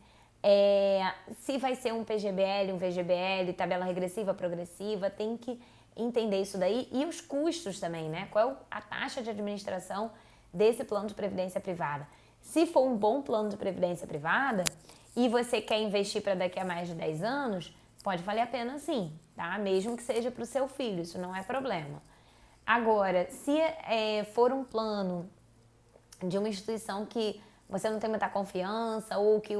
se vai ser um PGBL, um VGBL, tabela regressiva, progressiva, tem que entender isso daí e os custos também, né? Qual é a taxa de administração desse plano de previdência privada? Se for um bom plano de previdência privada e você quer investir para daqui a mais de 10 anos, pode valer a pena sim, tá? Mesmo que seja para o seu filho, isso não é problema. Agora, se for um plano de uma instituição que você não tem muita confiança ou que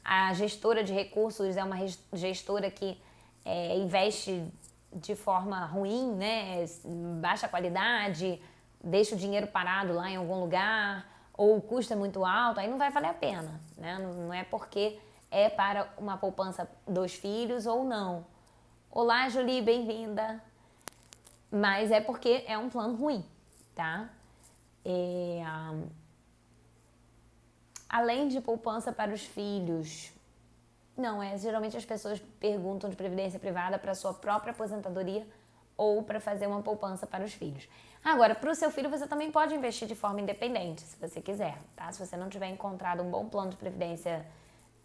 a gestora de recursos é uma gestora que investe de forma ruim, né, baixa qualidade, deixa o dinheiro parado lá em algum lugar, ou o custo é muito alto, aí não vai valer a pena, né? Não é porque é para uma poupança dos filhos ou não. Olá, Julie, bem-vinda. Mas é porque é um plano ruim, tá? Além de poupança para os filhos, não, geralmente as pessoas perguntam de previdência privada para sua própria aposentadoria ou para fazer uma poupança para os filhos. Agora, para o seu filho você também pode investir de forma independente, se você quiser, tá? Se você não tiver encontrado um bom plano de previdência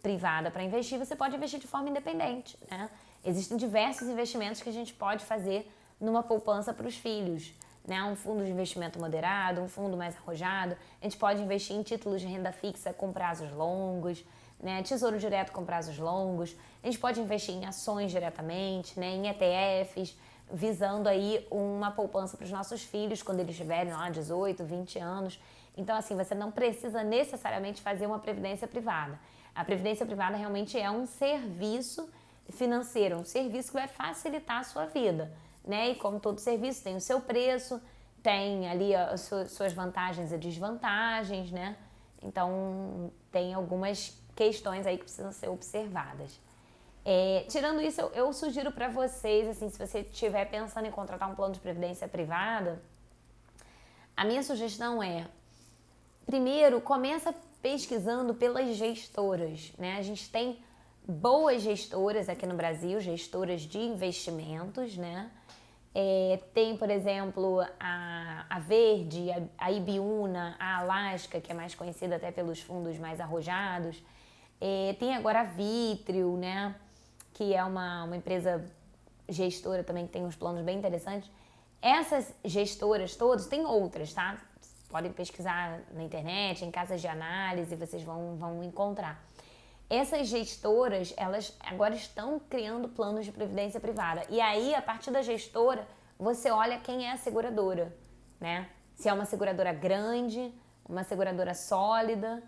privada para investir, você pode investir de forma independente, né? Existem diversos investimentos que a gente pode fazer numa poupança para os filhos, né? Um fundo de investimento moderado, um fundo mais arrojado. A gente pode investir em títulos de renda fixa com prazos longos, né? Tesouro direto com prazos longos. A gente pode investir em ações diretamente, né? Em ETFs, visando aí uma poupança para os nossos filhos quando eles tiverem lá 18, 20 anos. Então, assim, você não precisa necessariamente fazer uma previdência privada. A previdência privada realmente é um serviço financeiro, um serviço que vai facilitar a sua vida, né? E como todo serviço tem o seu preço, tem ali as suas vantagens e desvantagens, né? Então, tem algumas questões aí que precisam ser observadas. Tirando isso, eu sugiro para vocês, assim, se você estiver pensando em contratar um plano de previdência privada, a minha sugestão primeiro, começa pesquisando pelas gestoras, né? A gente tem boas gestoras aqui no Brasil, gestoras de investimentos, né? Tem, por exemplo, a Verde, a Ibiúna, a Alaska, que é mais conhecida até pelos fundos mais arrojados. Tem agora a Vitrio, né? Que é uma empresa gestora também que tem uns planos bem interessantes. Essas gestoras todas, tem outras, tá? Podem pesquisar na internet, em casas de análise, vocês vão encontrar. Essas gestoras, elas agora estão criando planos de previdência privada. E aí, a partir da gestora, você olha quem é a seguradora, né? Se é uma seguradora grande, uma seguradora sólida,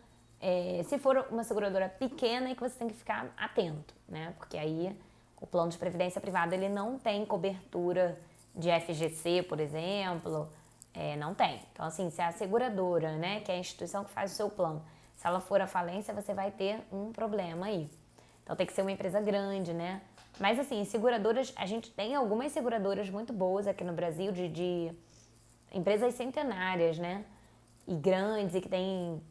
se for uma seguradora pequena, é que você tem que ficar atento, né? Porque aí o plano de previdência privada ele não tem cobertura de FGC, por exemplo, não tem. Então, assim, se a seguradora, né, que é a instituição que faz o seu plano, se ela for à falência, você vai ter um problema aí. Então, tem que ser uma empresa grande, né? Mas, assim, seguradoras, a gente tem algumas seguradoras muito boas aqui no Brasil, de empresas centenárias, né? E grandes, e que tem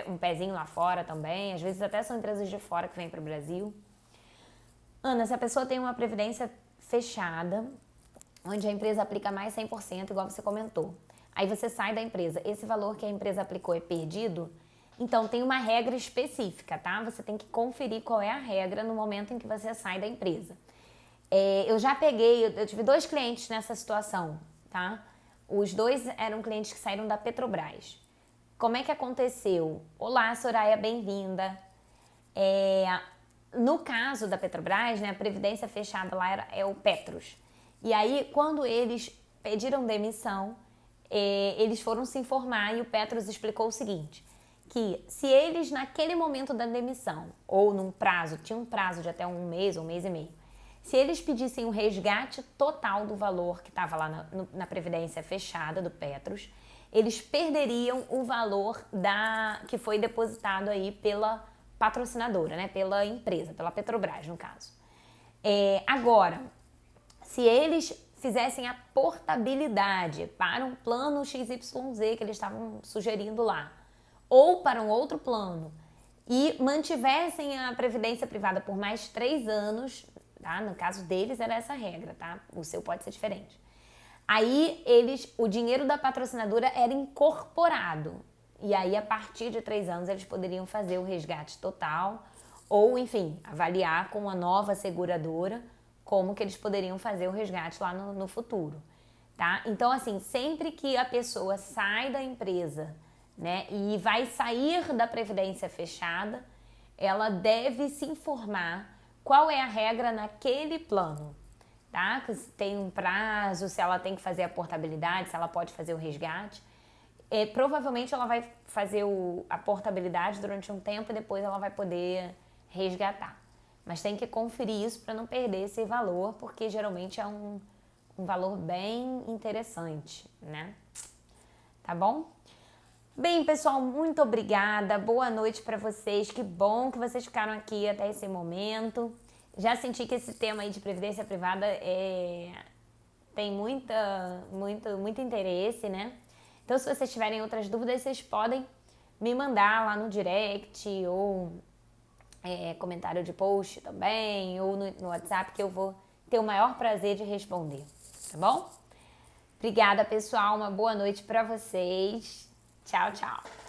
um pezinho lá fora também. Às vezes até são empresas de fora que vêm para o Brasil. Ana, se a pessoa tem uma previdência fechada, onde a empresa aplica mais 100%, igual você comentou, aí você sai da empresa, esse valor que a empresa aplicou é perdido, então tem uma regra específica, tá? Você tem que conferir qual é a regra no momento em que você sai da empresa. Eu tive 2 clientes nessa situação, tá? Os 2 eram clientes que saíram da Petrobras. Como é que aconteceu? Olá, Soraya, bem-vinda. No caso da Petrobras, né, a previdência fechada lá é o Petros. E aí, quando eles pediram demissão, eles foram se informar e o Petros explicou o seguinte, que se eles naquele momento da demissão, ou num prazo, tinha um prazo de até um mês e meio, se eles pedissem o resgate total do valor que estava lá na previdência fechada do Petros, eles perderiam o valor que foi depositado aí pela patrocinadora, né? Pela empresa, pela Petrobras, no caso. Agora, se eles fizessem a portabilidade para um plano XYZ que eles estavam sugerindo lá, ou para um outro plano, e mantivessem a previdência privada por mais 3 anos, tá? No caso deles era essa regra, tá? O seu pode ser diferente. Aí o dinheiro da patrocinadora era incorporado. E aí, a partir de 3 anos, eles poderiam fazer o resgate total ou, enfim, avaliar com uma nova seguradora como que eles poderiam fazer o resgate lá no futuro, tá? Então, assim, sempre que a pessoa sai da empresa, né, e vai sair da previdência fechada, ela deve se informar qual é a regra naquele plano, tá? Se tem um prazo, se ela tem que fazer a portabilidade, se ela pode fazer o resgate. Provavelmente ela vai fazer a portabilidade durante um tempo e depois ela vai poder resgatar. Mas tem que conferir isso para não perder esse valor, porque geralmente é um valor bem interessante, né? Tá bom? Bem, pessoal, muito obrigada. Boa noite para vocês. Que bom que vocês ficaram aqui até esse momento. Já senti que esse tema aí de previdência privada tem muito interesse, né? Então, se vocês tiverem outras dúvidas, vocês podem me mandar lá no direct ou comentário de post também, ou no WhatsApp, que eu vou ter o maior prazer de responder, tá bom? Obrigada, pessoal. Uma boa noite para vocês. Tchau, tchau.